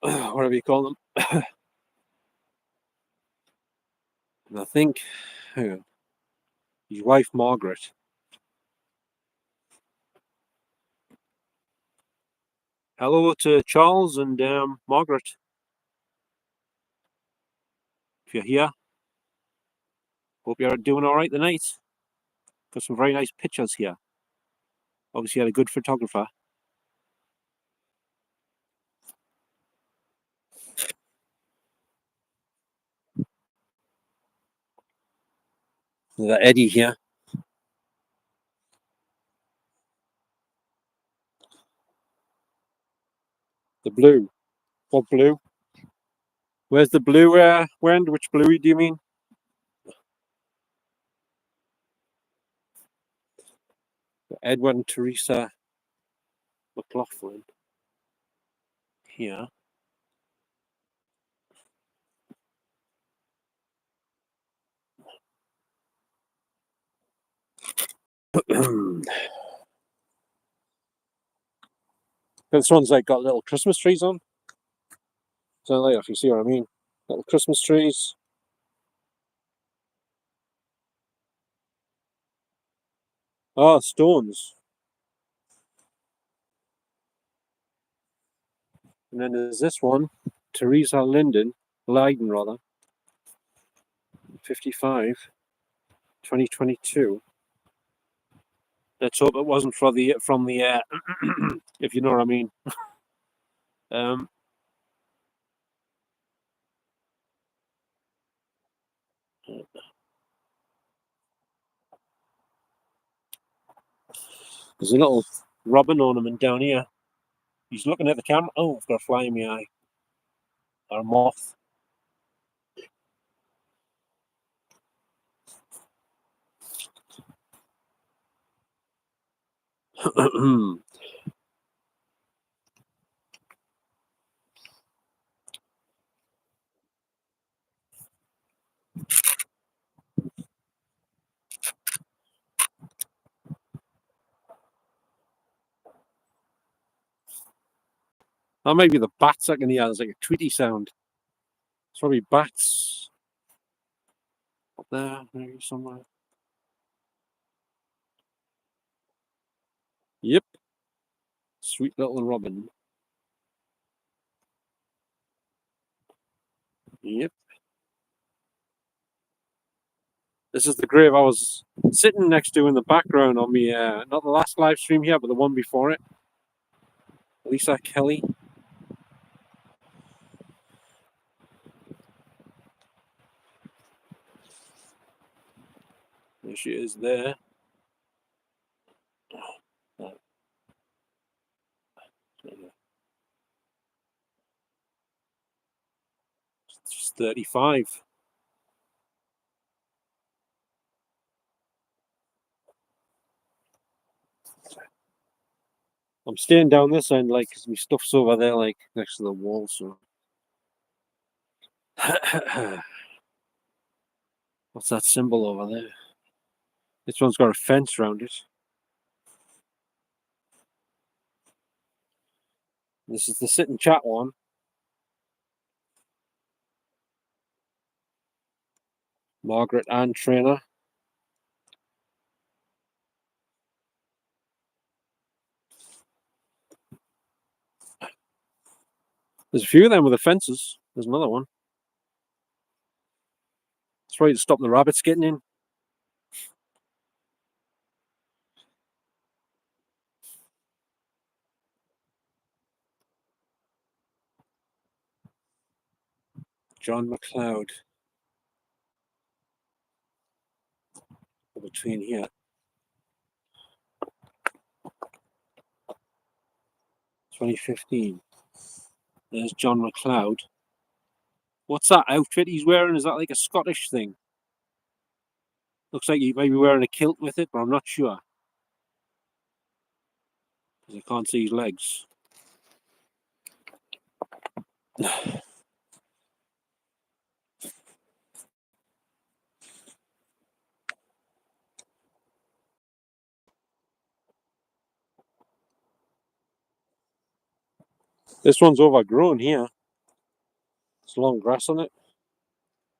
Whatever you call them. And I think his wife, Margaret. Hello to Charles and Margaret. If you're here, hope you're doing all right tonight. Got some very nice pictures here. Obviously, had a good photographer. There's Eddie here. The blue. What blue? Where's the blue Wend? Which blue do you mean? Edward and Teresa McLaughlin. Here. This one's like got little Christmas trees on. So like, if you see what I mean. Little Christmas trees. Oh, stones. And then there's this one, Teresa Leyden, 55, 2022. Let's hope it wasn't from the if you know what I mean. There's a little robin ornament down here. He's looking at the camera. Oh, I've got a fly in my eye. Or a moth. Or maybe the bats I can hear. There's like a tweety sound. It's probably bats. Up there, maybe somewhere. Yep. Sweet little robin. Yep. This is the grave I was sitting next to in the background on me, not the last live stream here, but the one before it. Lisa Kelly. There she is there. She's 35. I'm staying down this end, like, because my stuff's over there, like, next to the wall, so. What's that symbol over there? This one's got a fence around it. This is the sit and chat one. Margaret Ann Trainer. There's a few of them with the fences. There's another one. It's probably to stop the rabbits getting in. John McLeod. Between here. $2015. There's John McLeod. What's that outfit he's wearing? Is that like a Scottish thing? Looks like he might be wearing a kilt with it, but I'm not sure. Because I can't see his legs. This one's overgrown here. There's long grass on it.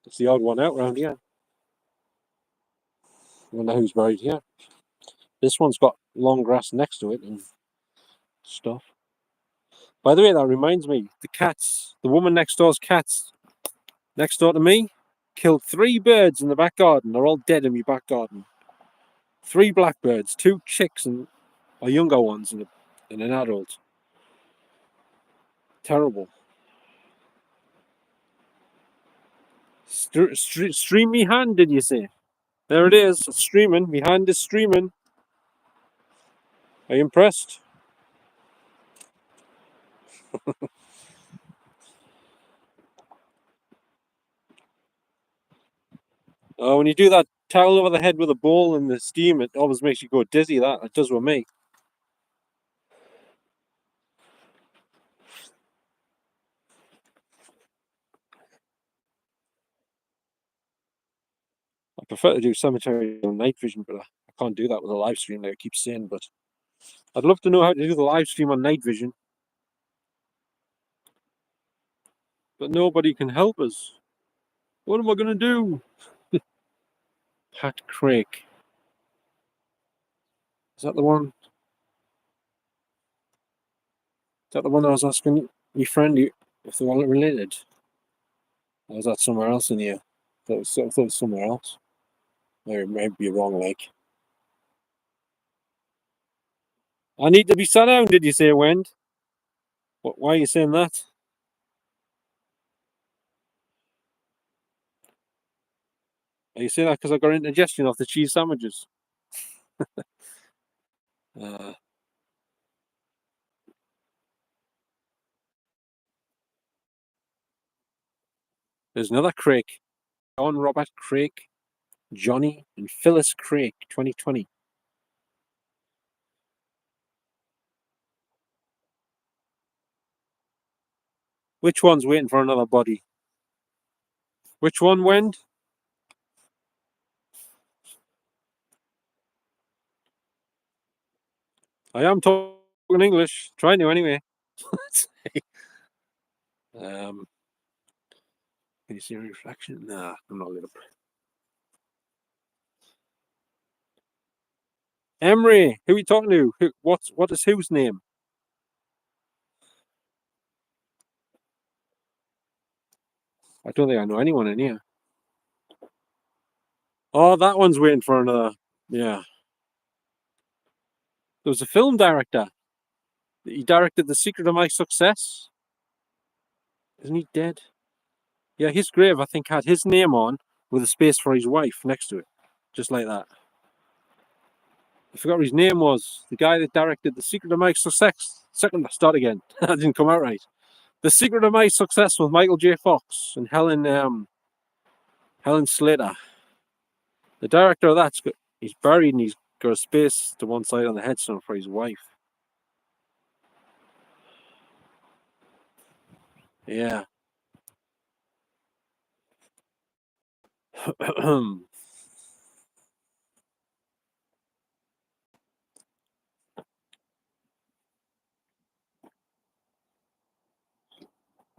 It's the odd one out around here. I wonder who's buried here. This one's got long grass next to it and stuff. By the way, that reminds me, the cats, the woman next door's cats, next door to me, killed 3 birds in the back garden. They're all dead in my back garden. 3 blackbirds, 2 chicks and younger ones and an adult. Terrible. Stream me hand, did you say? There it is, it's streaming. My hand is streaming. Are you impressed? Oh, when you do that towel over the head with a bowl and the steam, it always makes you go dizzy. That it does with me. I prefer to do cemetery on night vision, but I can't do that with a live stream like I keep saying. But I'd love to know how to do the live stream on night vision. But nobody can help us. What am I going to do? Pat Craig. Is that the one? Is that the one I was asking your friend if they weren't related? Or was that somewhere else in here? I thought it was somewhere else. Or it might be wrong, like. I need to be sat down, did you say, Wend? Why are you saying that? Are you saying that because I got indigestion off the cheese sandwiches? There's another Craig. John Robert Craig, Johnny, and Phyllis Craig, 2020. Which one's waiting for another body? Which one, Wend? I am talking English. Trying to anyway. Can you see a reflection? Nah, I'm not lit up. Emery, who are you talking to? What is whose name? I don't think I know anyone in here. Oh, that one's waiting for another. Yeah. There was a film director. He directed The Secret of My Success. Isn't he dead? Yeah, his grave, I think, had his name on with a space for his wife next to it. Just like that. I forgot what his name was. The guy that directed The Secret of My Success. Start again. That didn't come out right. The Secret of My Success with Michael J. Fox and Helen Slater. The director of that's he's buried and he's got a space to one side on the headstone for his wife. Yeah.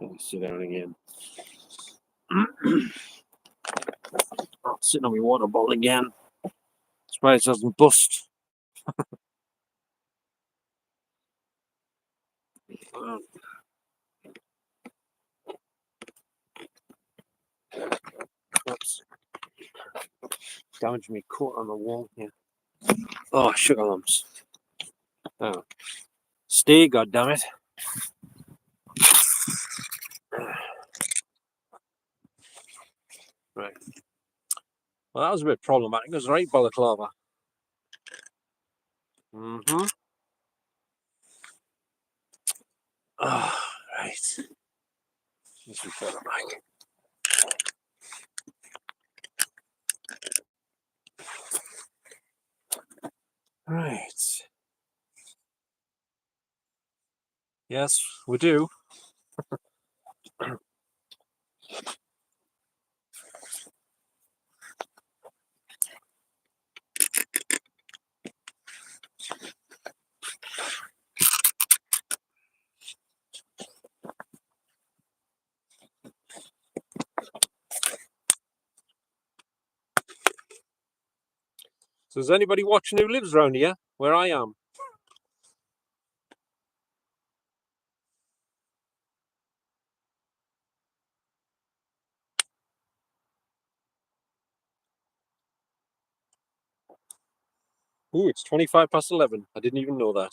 Let me sit down again. I'm sitting on my water bottle again. Surprised it doesn't bust. Oops. Damaged me coat on the wall here. Oh, sugar lumps. Oh. Stay, goddammit. Right. Well, that was a bit problematic. It was right, balaclava. Mm-hmm. Oh, right. This is better, Mike. Right. Yes, we do. So is anybody watching who lives around here, where I am? Ooh, it's 25 past 11. I didn't even know that.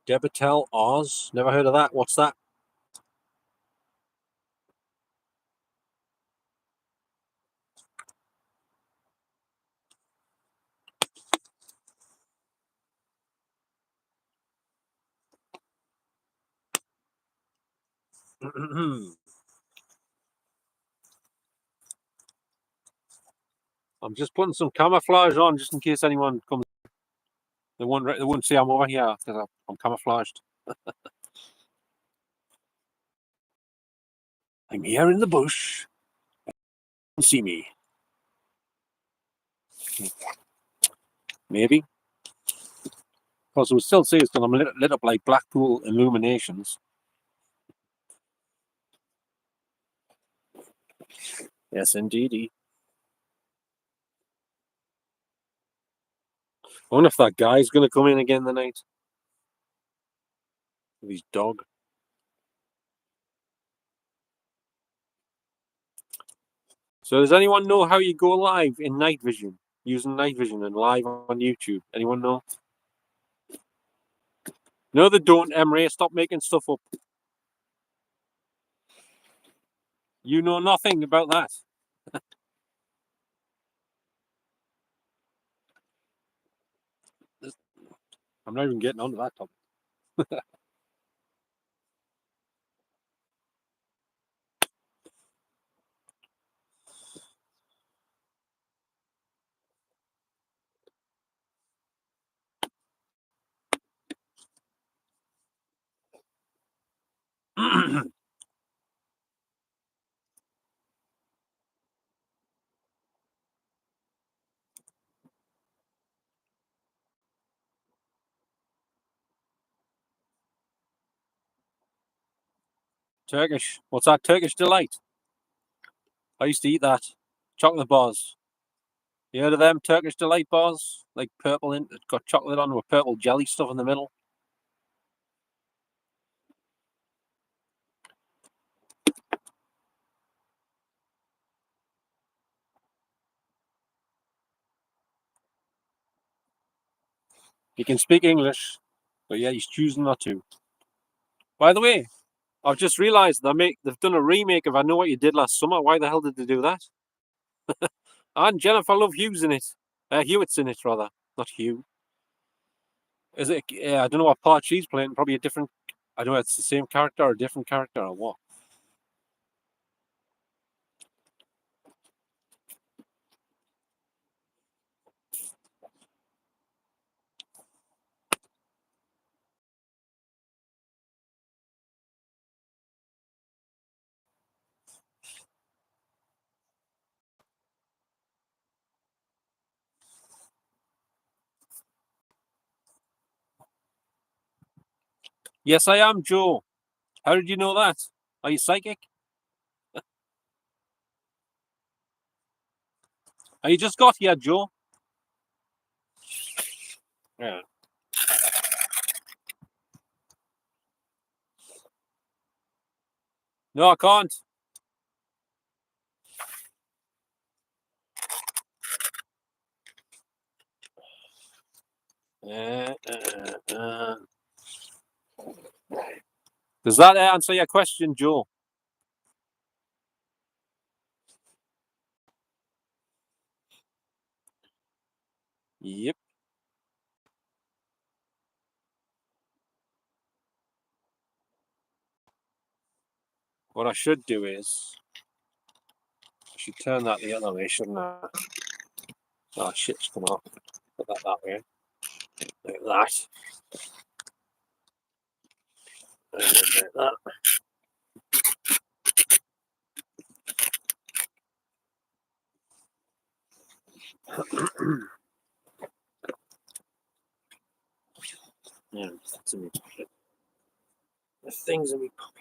Debitel Oz. Never heard of that. What's that? I'm just putting some camouflage on just in case anyone comes. They won't see I'm over here because I'm camouflaged. I'm here in the bush. You can see me. Maybe. Because it would still say it's because I'm lit up like Blackpool illuminations. Yes, indeedy. I wonder if that guy's going to come in again tonight. With his dog. So does anyone know how you go live in night vision? Using night vision and live on YouTube? Anyone know? No, they don't, Emre. Stop making stuff up. You know nothing about that. I'm not even getting onto that topic. Turkish. What's that? Turkish delight. I used to eat that. Chocolate bars. You heard of them Turkish delight bars? Like purple in it's got chocolate on with purple jelly stuff in the middle. He can speak English, but yeah, he's choosing not to. By the way, I've just realised they've done a remake of I Know What You Did Last Summer. Why the hell did they do that? And Jennifer Love Hewitt's in it. Hewitt's in it, rather. Not Hugh. Is it? Yeah, I don't know what part she's playing. Probably a different. I don't know. It's the same character or a different character or what. Yes, I am, Joe. How did you know that? Are you psychic? Are you just got here, Joe? Yeah. No, I can't. Does that answer your question, Joe? Yep. What I should do is I should turn that the other way, shouldn't I? Oh shit's come off. Put that way. Like that. And then like that. Yeah, that's in my pocket. The things in my pocket.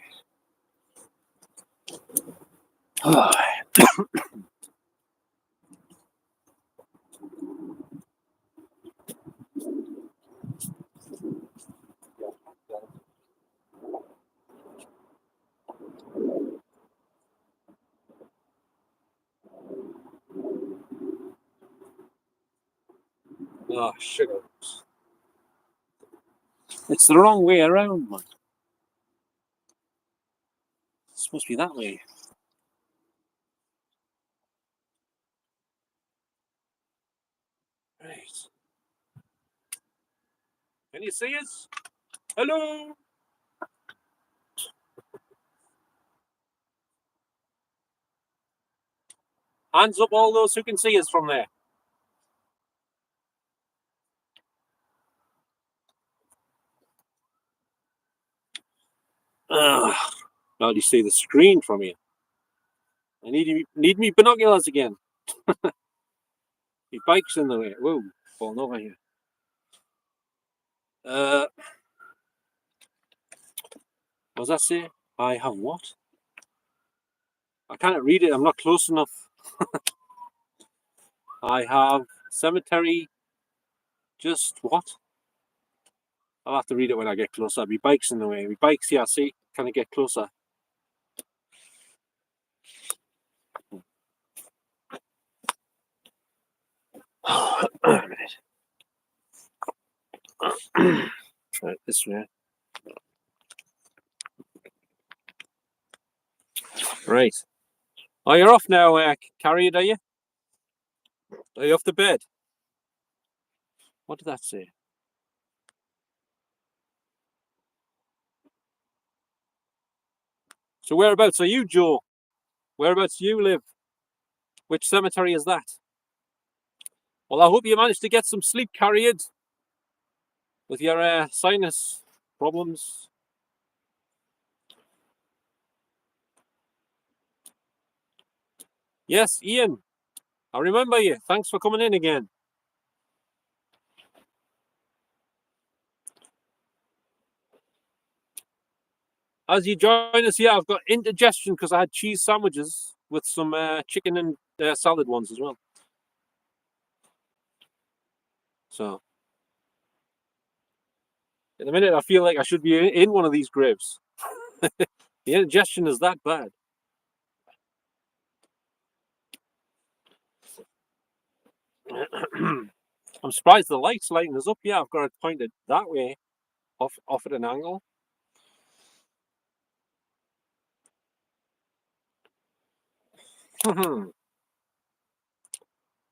Oh, sugar. It's the wrong way around, man. It's supposed to be that way. Right. Can you see us? Hello? Hands up, all those who can see us from there. Now you see the screen from here. I need me binoculars again. My bike's in the way. Whoa, falling over here. What does that say? I have what? I can't read it. I'm not close enough. I have cemetery. Just what? I'll have to read it when I get closer. My bike's in the way. My bike's here. See? Can I get closer? A minute. Right, this way. Right. Oh, you're off now, Carried, are you? Are you off to bed? What did that say? So whereabouts are you, Joe? Whereabouts do you live? Which cemetery is that? Well, I hope you managed to get some sleep, Carried, with your sinus problems. Yes, Ian. I remember you. Thanks for coming in again. As you join us here, I've got indigestion because I had cheese sandwiches with some chicken and salad ones as well. So, in a minute, I feel like I should be in one of these graves. The indigestion is that bad. I'm surprised the light's lighting us up. Yeah, I've got it pointed that way, off at an angle.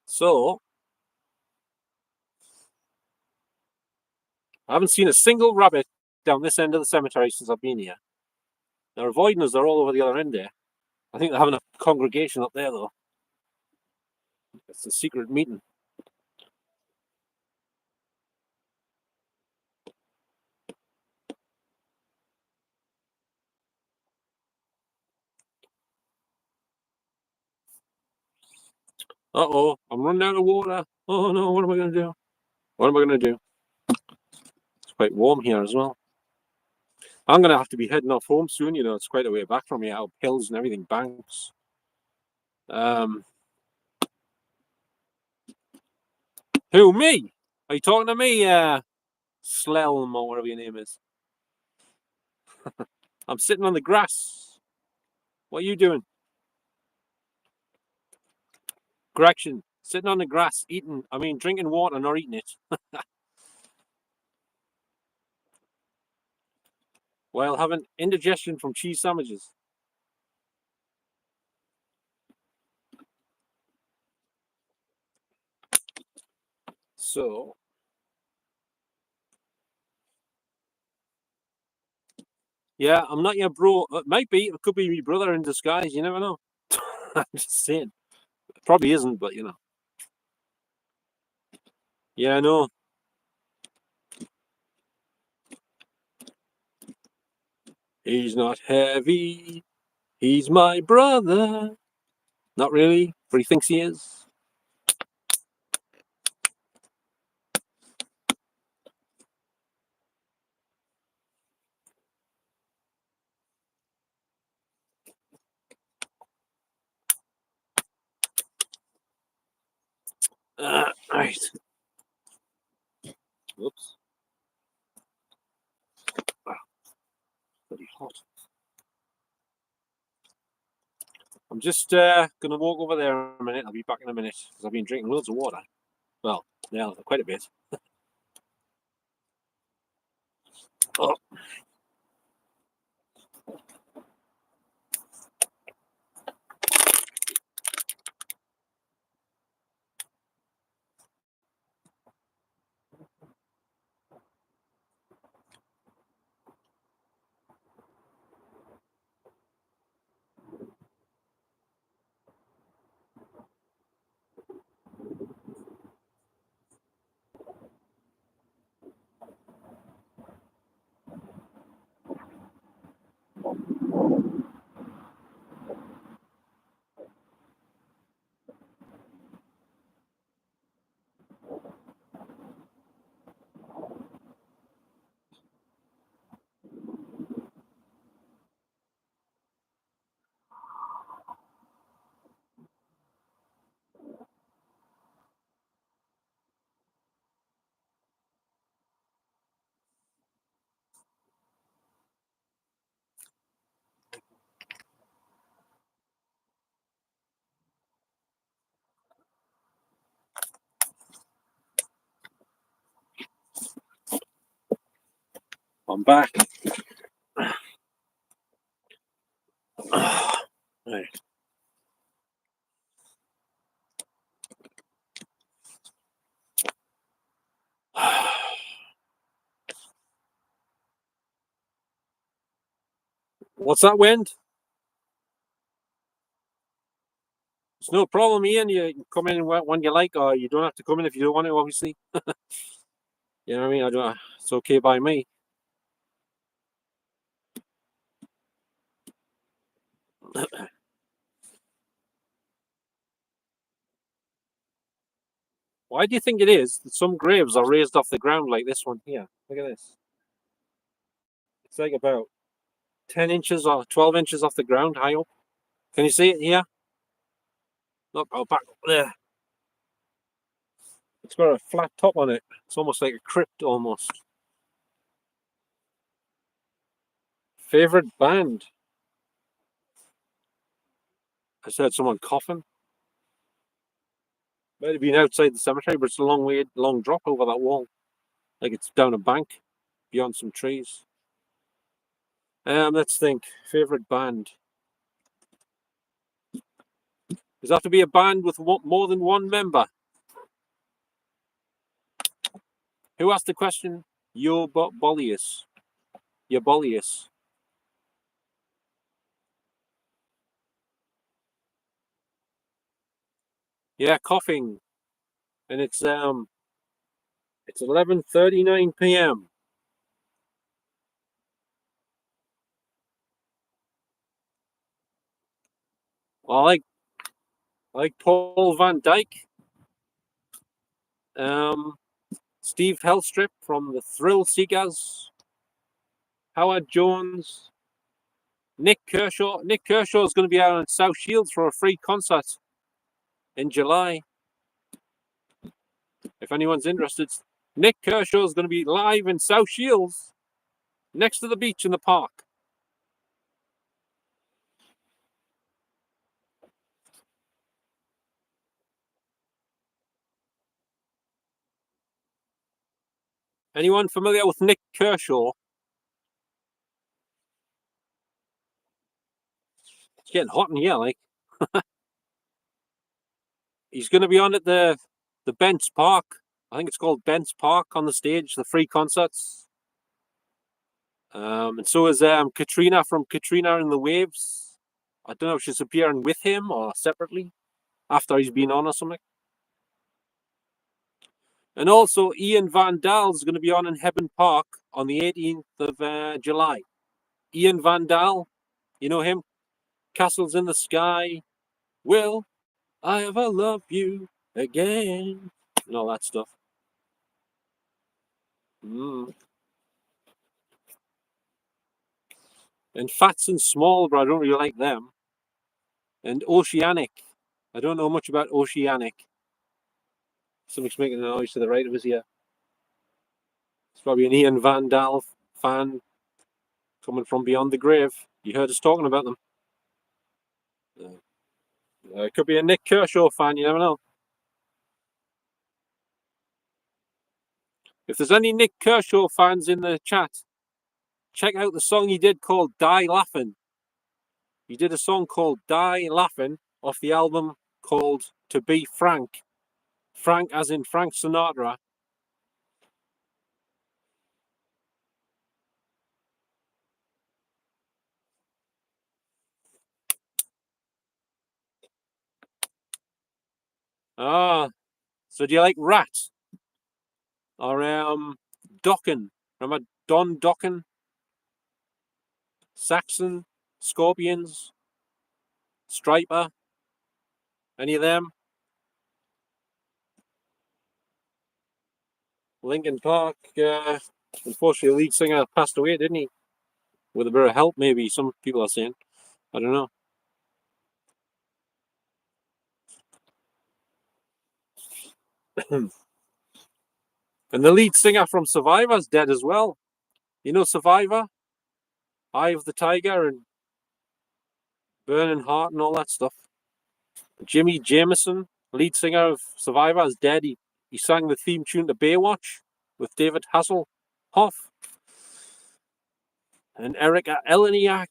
So, I haven't seen a single rabbit down this end of the cemetery since I've been here. They're avoiding us. They're all over the other end there. I think they're having a congregation up there, though. It's a secret meeting. Uh-oh, I'm running out of water. Oh, no, what am I going to do? What am I going to do? It's quite warm here as well. I'm going to have to be heading off home soon. You know, it's quite a way back from here, up hills and everything, banks. Who, me? Are you talking to me, Slelm, or whatever your name is? I'm sitting on the grass. What are you doing? Correction. Sitting on the grass, drinking water, not eating it. While having indigestion from cheese sandwiches. So, yeah, I'm not your bro. It might be. It could be my brother in disguise. You never know. I'm just saying. It probably isn't, but you know. Yeah, I know. He's not heavy. He's my brother. Not really, but he thinks he is. Right. Whoops. Pretty hot. I'm just going to walk over there a minute. I'll be back in a minute because I've been drinking loads of water. Well, yeah, quite a bit. Oh, I'm back. Right. What's that, wind? It's no problem, Ian. You can come in when you like, or you don't have to come in if you don't want to, obviously. You know what I mean? I don't, it's okay by me. Why do you think it is that some graves are raised off the ground like this one here? Look at this. It's like about 10 inches or 12 inches off the ground high up. Can you see it here? Look, oh, back there. It's got a flat top on it. It's almost like a crypt, almost. Favorite band? I just heard someone coughing. Might have been outside the cemetery, but it's a long drop over that wall. Like it's down a bank beyond some trees. Let's think. Favorite band? Does it have to be a band with more than one member? Who asked the question? Your Bolius. Your Bolius. Yeah, coughing. And it's 11:39 p.m. I like Paul Van Dyke. Um, Steve Hellstrip from the Thrill Seekers. Howard Jones. Nick Kershaw. Nick Kershaw is going to be out in South Shields for a free concert in July. If anyone's interested, Nick Kershaw is going to be live in South Shields, next to the beach in the park. Anyone familiar with Nick Kershaw? It's getting hot in here, like. He's going to be on at the Bents Park I think it's called Bent's Park on the stage, the free concerts. And so is Katrina from Katrina and the Waves. I don't know if she's appearing with him or separately after he's been on or something. And also, Ian Van Dahl is going to be on in Hebben Park on the 18th of July. Ian Van Dahl, you know him? Castles in the Sky. Will I ever love you again? And all that stuff. And Fats and Small, but I don't really like them. And Oceanic. I don't know much about Oceanic. Somebody's making a noise to the right of us here. It's probably an Ian Van Dahl fan coming from beyond the grave. You heard us talking about them. It could be a Nick Kershaw fan, you never know. If there's any Nick Kershaw fans in the chat, check out the song he did called Die Laughing. He did a song called Die Laughing off the album called To Be Frank. Frank as in Frank Sinatra. Ah, so do you like Rat? Or Dokken? Remember Don Dokken? Saxon? Scorpions? Striper? Any of them? Linkin Park, unfortunately, the lead singer passed away, didn't he? With a bit of help, maybe, some people are saying. I don't know. And the lead singer from Survivor's dead as well. You know Survivor? Eye of the Tiger and Burning Heart and all that stuff. Jimmy Jameson, lead singer of Survivor, is dead. He sang the theme tune to Baywatch with David Hasselhoff. And Erica Eleniak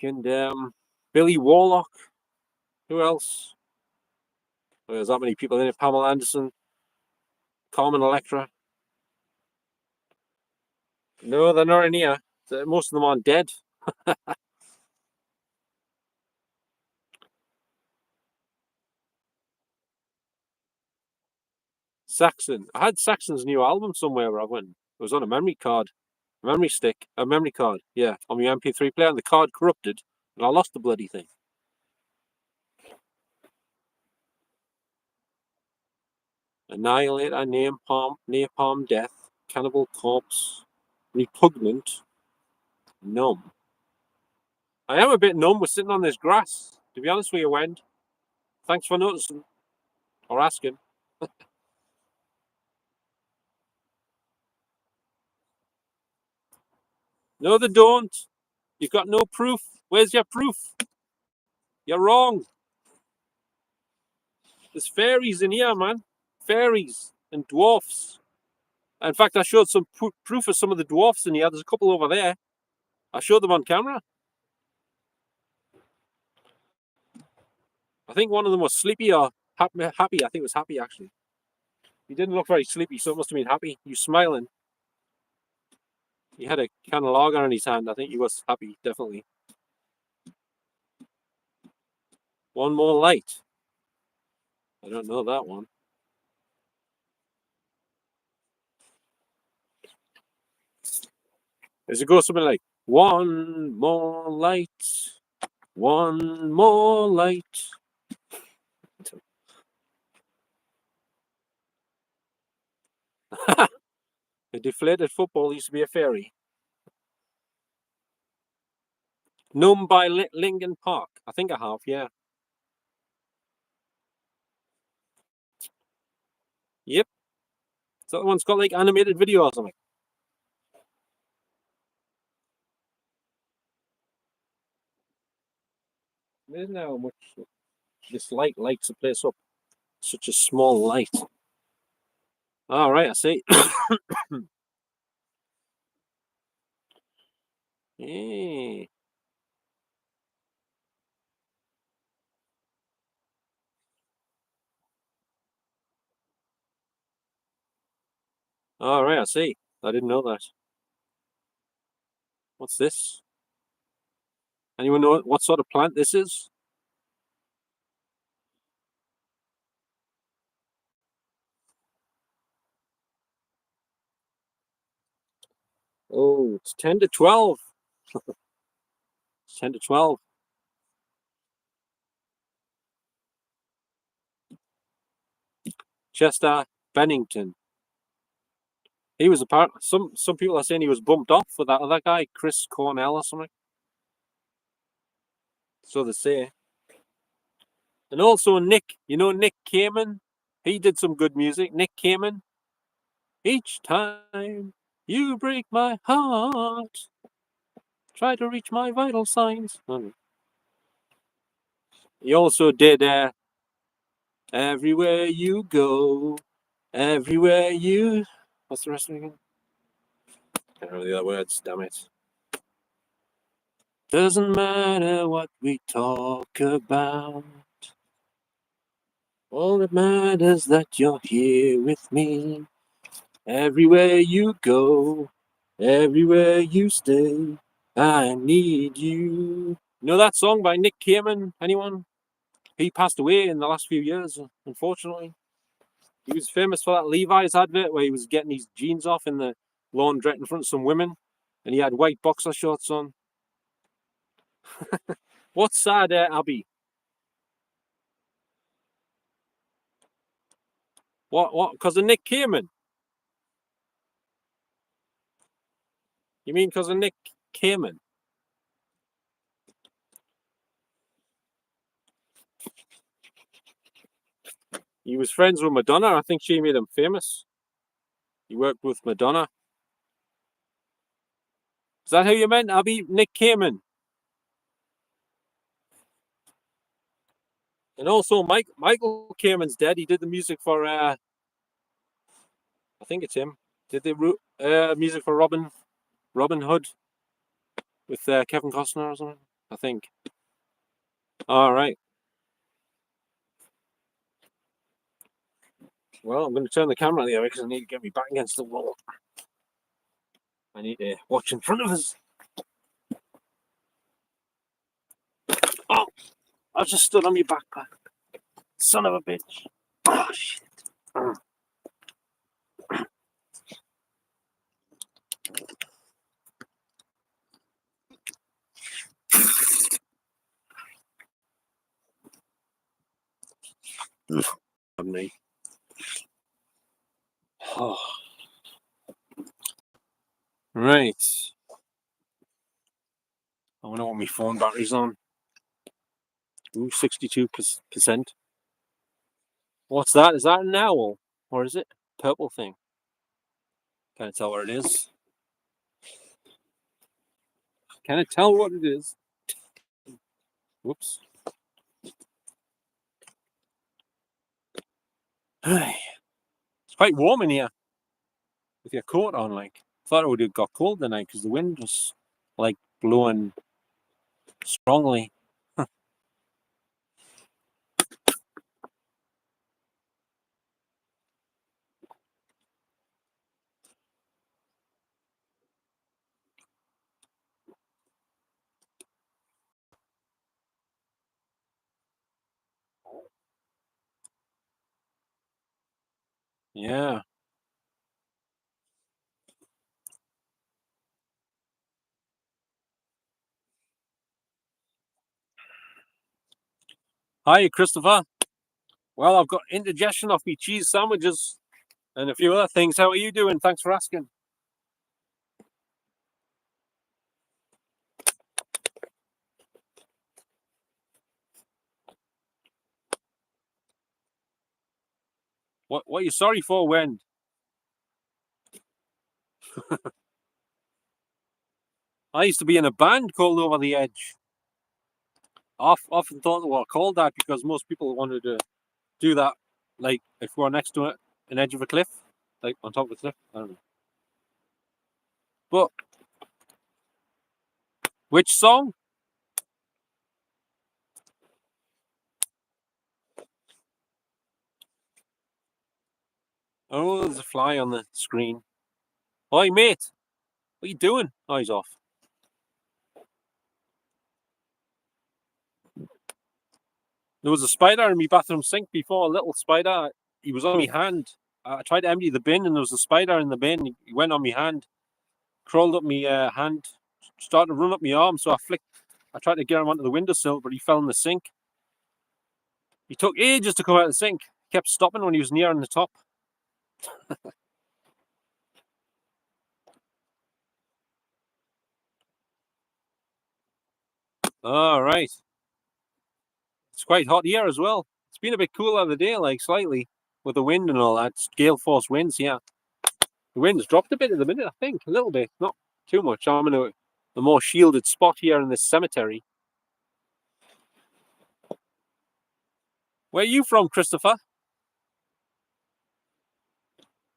and Billy Warlock. Who else? There's that many people in it. Pamela Anderson, Carmen Electra. No, they're not in here. Most of them aren't dead. Saxon. I had Saxon's new album somewhere where I went. It was on a memory card, a memory stick, a memory card. Yeah, on my MP3 player, and the card corrupted, and I lost the bloody thing. Annihilator, Napalm Death, Cannibal Corpse, Repugnant, Numb. I am a bit numb. We're sitting on this grass. To be honest with you, Wend. Thanks for noticing or asking. No, they don't. You've got no proof. Where's your proof? You're wrong. There's fairies in here, man. Fairies and dwarfs. In fact, I showed some proof of some of the dwarfs in here. There's a couple over there. I showed them on camera. I think one of them was sleepy or happy. I think it was happy, actually. He didn't look very sleepy, so it must have been happy. He was smiling. He had a can of lager in his hand. I think he was happy, definitely. One more light. I don't know that one. Does it go something like, one more light, one more light? A deflated football used to be a fairy. Numb by Lincoln Park. I think I have, yeah. Yep. So that one's got like animated video or something. Isn't how much this light lights the place up. Such a small light. All right, I see. Hey. All right, I see. I didn't know that. What's this? Anyone know what sort of plant this is? Oh, it's 10 to 12. It's 10 to 12. Chester Bennington. He was a part. Some people are saying he was bumped off for that other guy, Chris Cornell or something. So they say. And also Nick, Nick Kamen? He did some good music. Nick Kamen. Each time you break my heart, try to reach my vital signs. He also did Everywhere You Go, Everywhere You. What's the rest of it again? Can't remember the other words, damn it. Doesn't matter what we talk about. All that matters that you're here with me. Everywhere you go, everywhere you stay, I need you. You know that song by Nick Kamen? Anyone? He passed away in the last few years, unfortunately. He was famous for that Levi's advert where he was getting his jeans off in the laundrette in front of some women, and he had white boxer shorts on. What's sad, Abby? What? Because of Nick Kamen? You mean because of Nick Kamen? He was friends with Madonna. I think she made him famous. He worked with Madonna. Is that how you meant, Abby? Nick Kamen. And also, Michael Kamen's dead. He did the music for, I think it's him. Did the music for Robin Hood with Kevin Costner or something? I think. All right. Well, I'm going to turn the camera the other way because I need to get me back against the wall. I need to watch in front of us. Oh, I just stood on my backpack. Son of a bitch. Oh, shit. Me. Oh. Right. I wonder what my phone battery's on. Ooh, 62%. What's that? Is that an owl? Or is it a purple thing? Can't tell what it is. Can't tell what it is. Whoops. It's quite warm in here with your coat on. Like, thought it would have got cold tonight because the wind was like blowing strongly. Yeah. Hi, Christopher. Well, I've got indigestion off me cheese sandwiches and a few other things. How are you doing? Thanks for asking. What are you sorry for, when? I used to be in a band called Over the Edge. Often thought they were called that because most people wanted to do that, like if we're next to an edge of a cliff, like on top of a cliff. I don't know. But which song? Oh, there's a fly on the screen. Hi, mate. What are you doing? Oh, he's off. There was a spider in my bathroom sink before, a little spider. He was on my hand. I tried to empty the bin and there was a spider in the bin. He went on my hand, crawled up my hand, started to run up my arm. So I tried to get him onto the windowsill, but he fell in the sink. He took ages to come out of the sink. Kept stopping when he was near on the top. All right. It's quite hot here as well. It's been a bit cooler the day, like slightly, with the wind and all that. It's gale force winds, yeah. The wind's dropped a bit at the minute, I think. A little bit, not too much. I'm in a more shielded spot here in this cemetery. Where are you from, Christopher?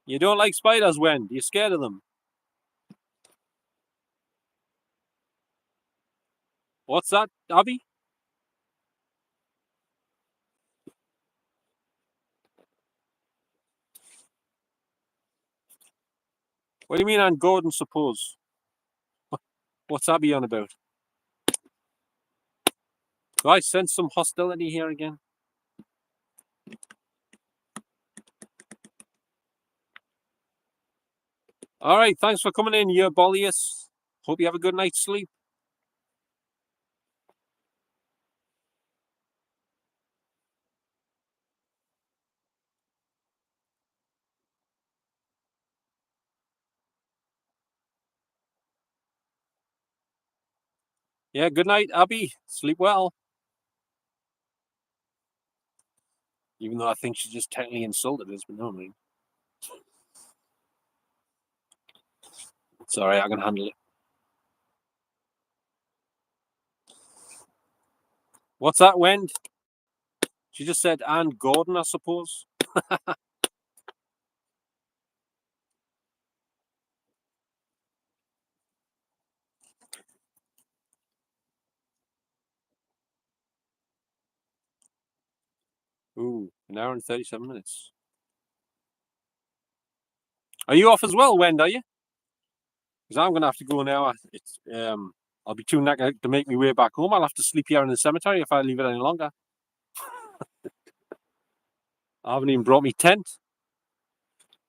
You don't like spiders, Wen? You're scared of them? What's that, Abby? What do you mean on Gordon, suppose? What's Abby on about? Do I sense some hostility here again? All right, thanks for coming in, you Bolius. Hope you have a good night's sleep. Yeah, good night, Abby. Sleep well. Even though I think she just technically insulted us, but no, I mean. Sorry, I can handle it. What's that, Wend? She just said Anne Gordon, I suppose. Ooh, an hour and 37 minutes. Are you off as well, Wend, are you? Because I'm going to have to go now. I'll be too knackered to make my way back home. I'll have to sleep here in the cemetery if I leave it any longer. I haven't even brought me tent,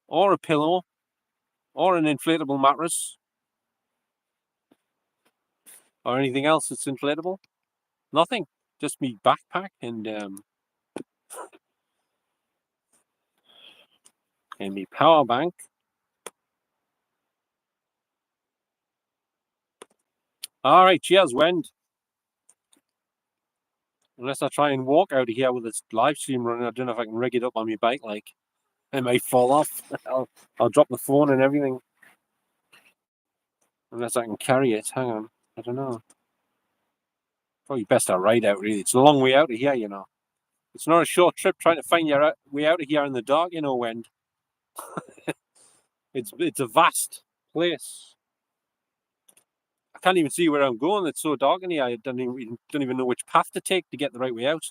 or a pillow, or an inflatable mattress, or anything else that's inflatable. Nothing. Just me backpack and me power bank. All right, cheers, Wend. Unless I try and walk out of here with this live stream running, I don't know if I can rig it up on my bike. Like, it may fall off. I'll drop the phone and everything. Unless I can carry it. Hang on. I don't know. Probably best I ride out, really. It's a long way out of here, you know. It's not a short trip trying to find your way out of here in the dark, you know, Wend. It's a vast place. I can't even see where I'm going. It's so dark in here. I don't even know which path to take to get the right way out.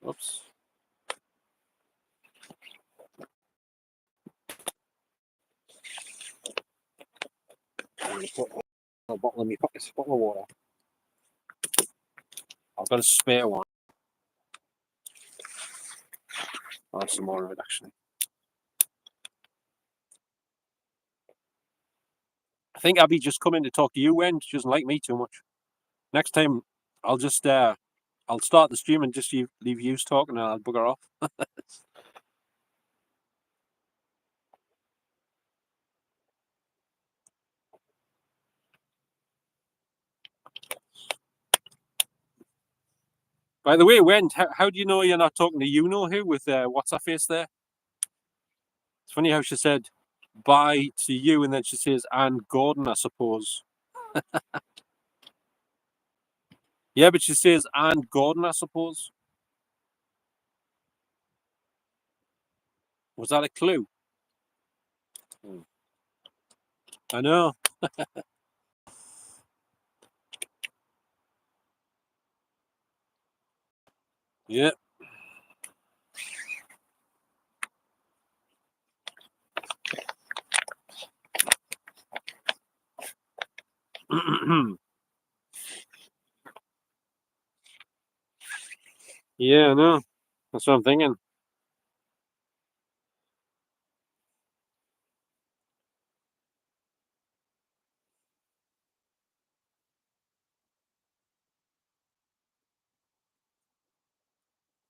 Oops. I'm going to put a bottle in my pocket, bottle of water. I've got a spare one. I'll have some more of it, actually. I think Abby just come in to talk to you, Wen. She doesn't like me too much. Next time, I'll just I'll start the stream and just leave you talking, and I'll bugger off. By the way, Wen, how do you know you're not talking to you know who with what's her face there? It's funny how she said bye to you, and then she says Anne Gordon, I suppose. Yeah, but she says Anne Gordon, I suppose. Was that a clue? I know. Yeah. Yeah, no, that's what I'm thinking.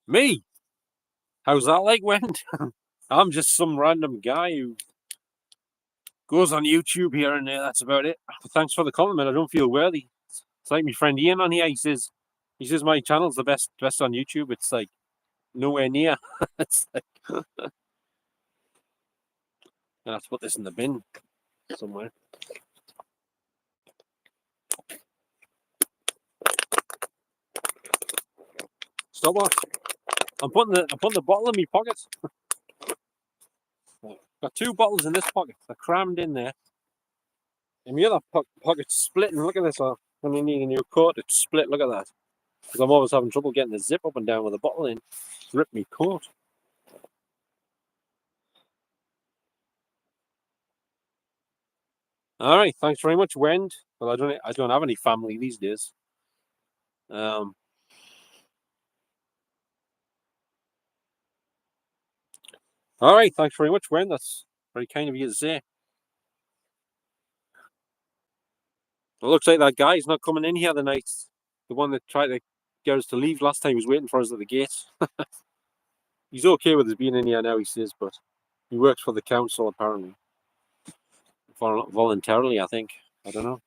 Me? How's that like went? I'm just some random guy who goes on YouTube here and there. That's about it. Thanks for the compliment. I don't feel worthy. It's like my friend Ian on here. He says my channel's the best on YouTube. It's like nowhere near. It's like I have to put this in the bin somewhere. Stop what? I'm putting the bottle in my pocket. Got two bottles in this pocket. They're crammed in there. And the other pocket's split. And look at this. When you need a new coat, it's split. Look at that. Because I'm always having trouble getting the zip up and down with the bottle in. Rip me coat. All right. Thanks very much, Wend. Well, I don't have any family these days. Um. All right. Thanks very much, Wend. That's very kind of you to say. It looks like that guy's not coming in here tonight. The one that tried to get us to leave last time was waiting for us at the gate. He's okay with us being in here now, he says, but he works for the council apparently. Voluntarily, I think. I don't know.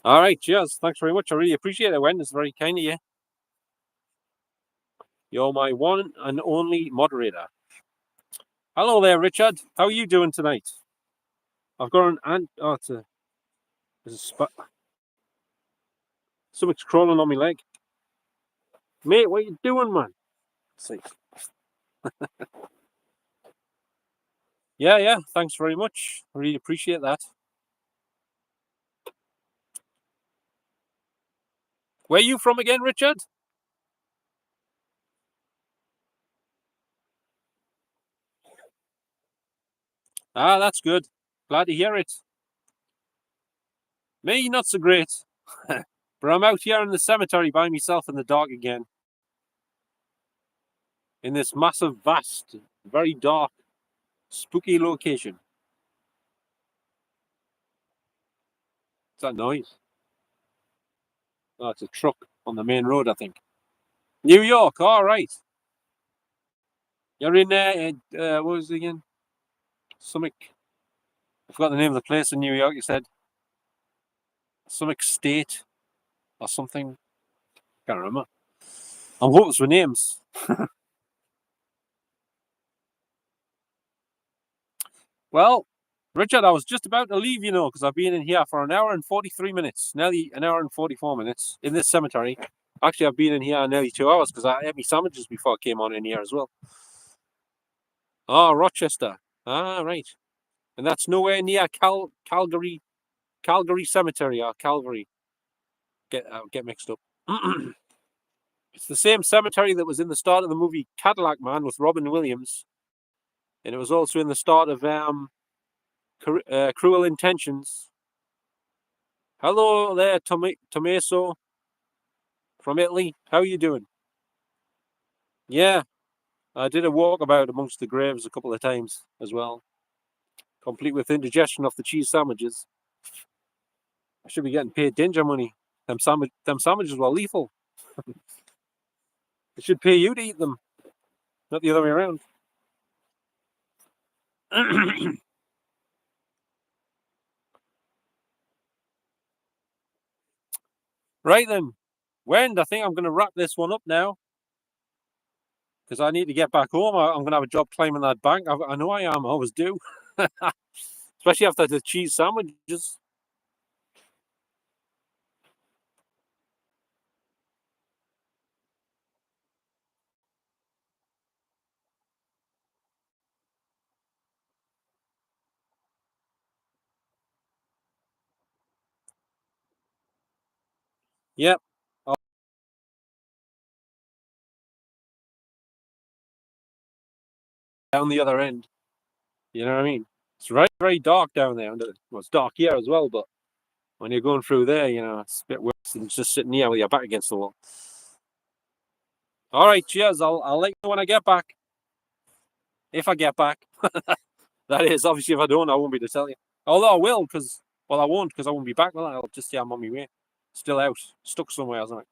All right, cheers. Thanks very much. I really appreciate it, Wen. It's very kind of you. You're my one and only moderator. Hello there, Richard. How are you doing tonight? I've got an ant. Oh, something's crawling on my leg. Mate, what are you doing, man? Let's see. Yeah. Thanks very much. I really appreciate that. Where are you from again, Richard? Ah, that's good. Glad to hear it. Me, not so great. But I'm out here in the cemetery by myself in the dark again. In this massive, vast, very dark, spooky location. What's that noise? Oh, it's a truck on the main road, I think. New York, all right. You're in there, what was it again? Something, I forgot the name of the place in New York, you said. Something State or something. Can't remember. I'm hopeless with names. Well, Richard, I was just about to leave, because I've been in here for an hour and 43 minutes, nearly an hour and 44 minutes in this cemetery. Actually, I've been in here nearly 2 hours because I ate my sandwiches before I came on in here as well. Oh, Rochester. Ah, right. And that's nowhere near Calgary Cemetery or Calvary. Get mixed up. It's the same cemetery that was in the start of the movie Cadillac Man with Robin Williams, and it was also in the start of Cruel Intentions. Hello there, Tommaso from Italy. How are you doing? Yeah, I did a walkabout amongst the graves a couple of times as well, complete with indigestion of the cheese sandwiches. I should be getting paid danger money. Them sandwiches were lethal. They should pay you to eat them, not the other way around. Right then, Wend, I think I'm going to wrap this one up now because I need to get back home. I'm going to have a job climbing that bank. I know I am. I always do, especially after the cheese sandwiches. Yep, down the other end. You know what I mean? It's very, very dark down there. Well, it's dark here as well, but when you're going through there, it's a bit worse than just sitting here with your back against the wall. All right, cheers. I'll let you know when I get back. If I get back. That is, obviously, if I don't, I won't be to tell you. Although I will, I won't, because I won't be back. Well, I'll just, I'm on my way. Still out, stuck somewhere or something.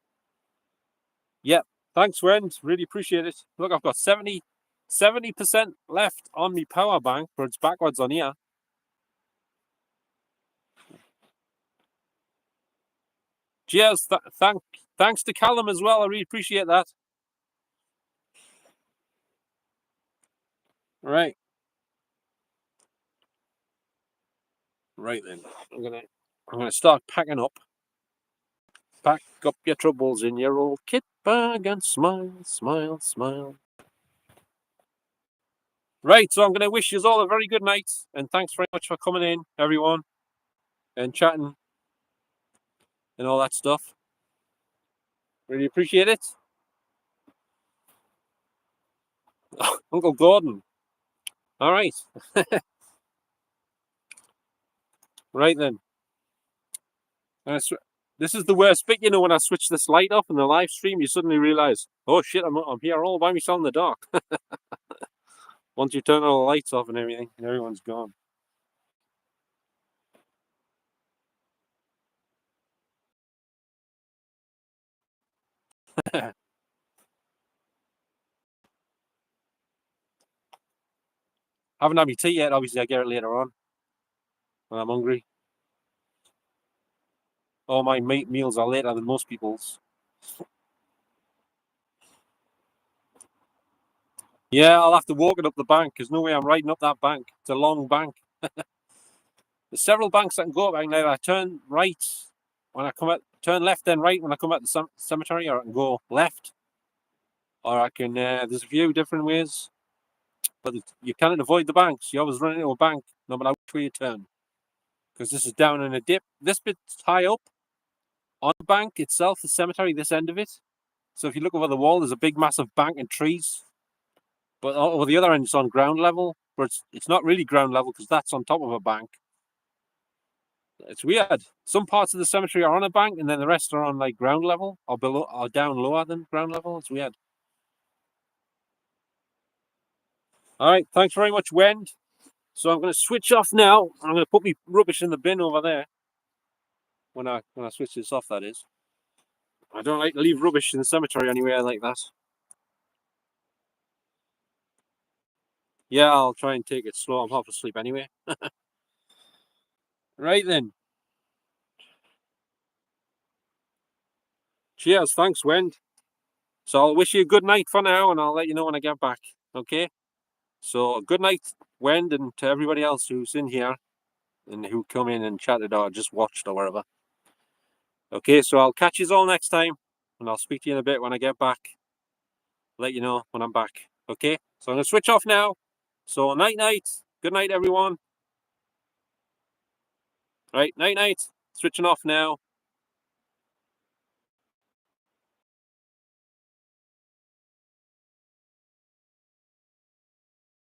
Yep. Thanks, friend. Really appreciate it. Look, I've got 70% left on my power bank, but it's backwards on here. Cheers. Thanks to Callum as well. I really appreciate that. Right. Right then. I'm gonna start packing up. Pack up your troubles in your old kit bag and smile, smile, smile. Right, so I'm going to wish you all a very good night, and thanks very much for coming in, everyone, and chatting and all that stuff. Really appreciate it. Uncle Gordon. All right. Right then. This is the worst bit, when I switch this light off in the live stream, you suddenly realize, oh shit, I'm here all by myself in the dark. Once you turn all the lights off and everything, and everyone's gone. Haven't had my tea yet. Obviously, I get it later on when I'm hungry. All my meals are later than most people's. Yeah, I'll have to walk it up the bank. There's no way I'm riding up that bank. It's a long bank. There's several banks I can go up. I can either turn right when I come out, turn left, then right when I come out the cemetery, or I can go left, or I can. There's a few different ways, but you cannot avoid the banks. You always run into a bank, no matter which way you turn, because this is down in a dip. This bit's high up on the bank itself, the cemetery, this end of it. So if you look over the wall, there's a big, massive bank and trees. But over the other end, it's on ground level, but it's not really ground level because that's on top of a bank. It's weird. Some parts of the cemetery are on a bank, and then the rest are on like ground level or below or down lower than ground level. It's weird. All right, thanks very much, Wend. So I'm going to switch off now. I'm going to put my rubbish in the bin over there. When I switch this off, that is. I don't like to leave rubbish in the cemetery anywhere like that. Yeah, I'll try and take it slow. I'm half asleep anyway. Right then. Cheers. Thanks, Wend. So I'll wish you a good night for now, and I'll let you know when I get back. Okay? So good night, Wend, and to everybody else who's in here and who come in and chatted or just watched or whatever. Okay, so I'll catch you all next time, and I'll speak to you in a bit when I get back. Let you know when I'm back. Okay? So I'm going to switch off now. So night. Good night, everyone. Right, night. Switching off now.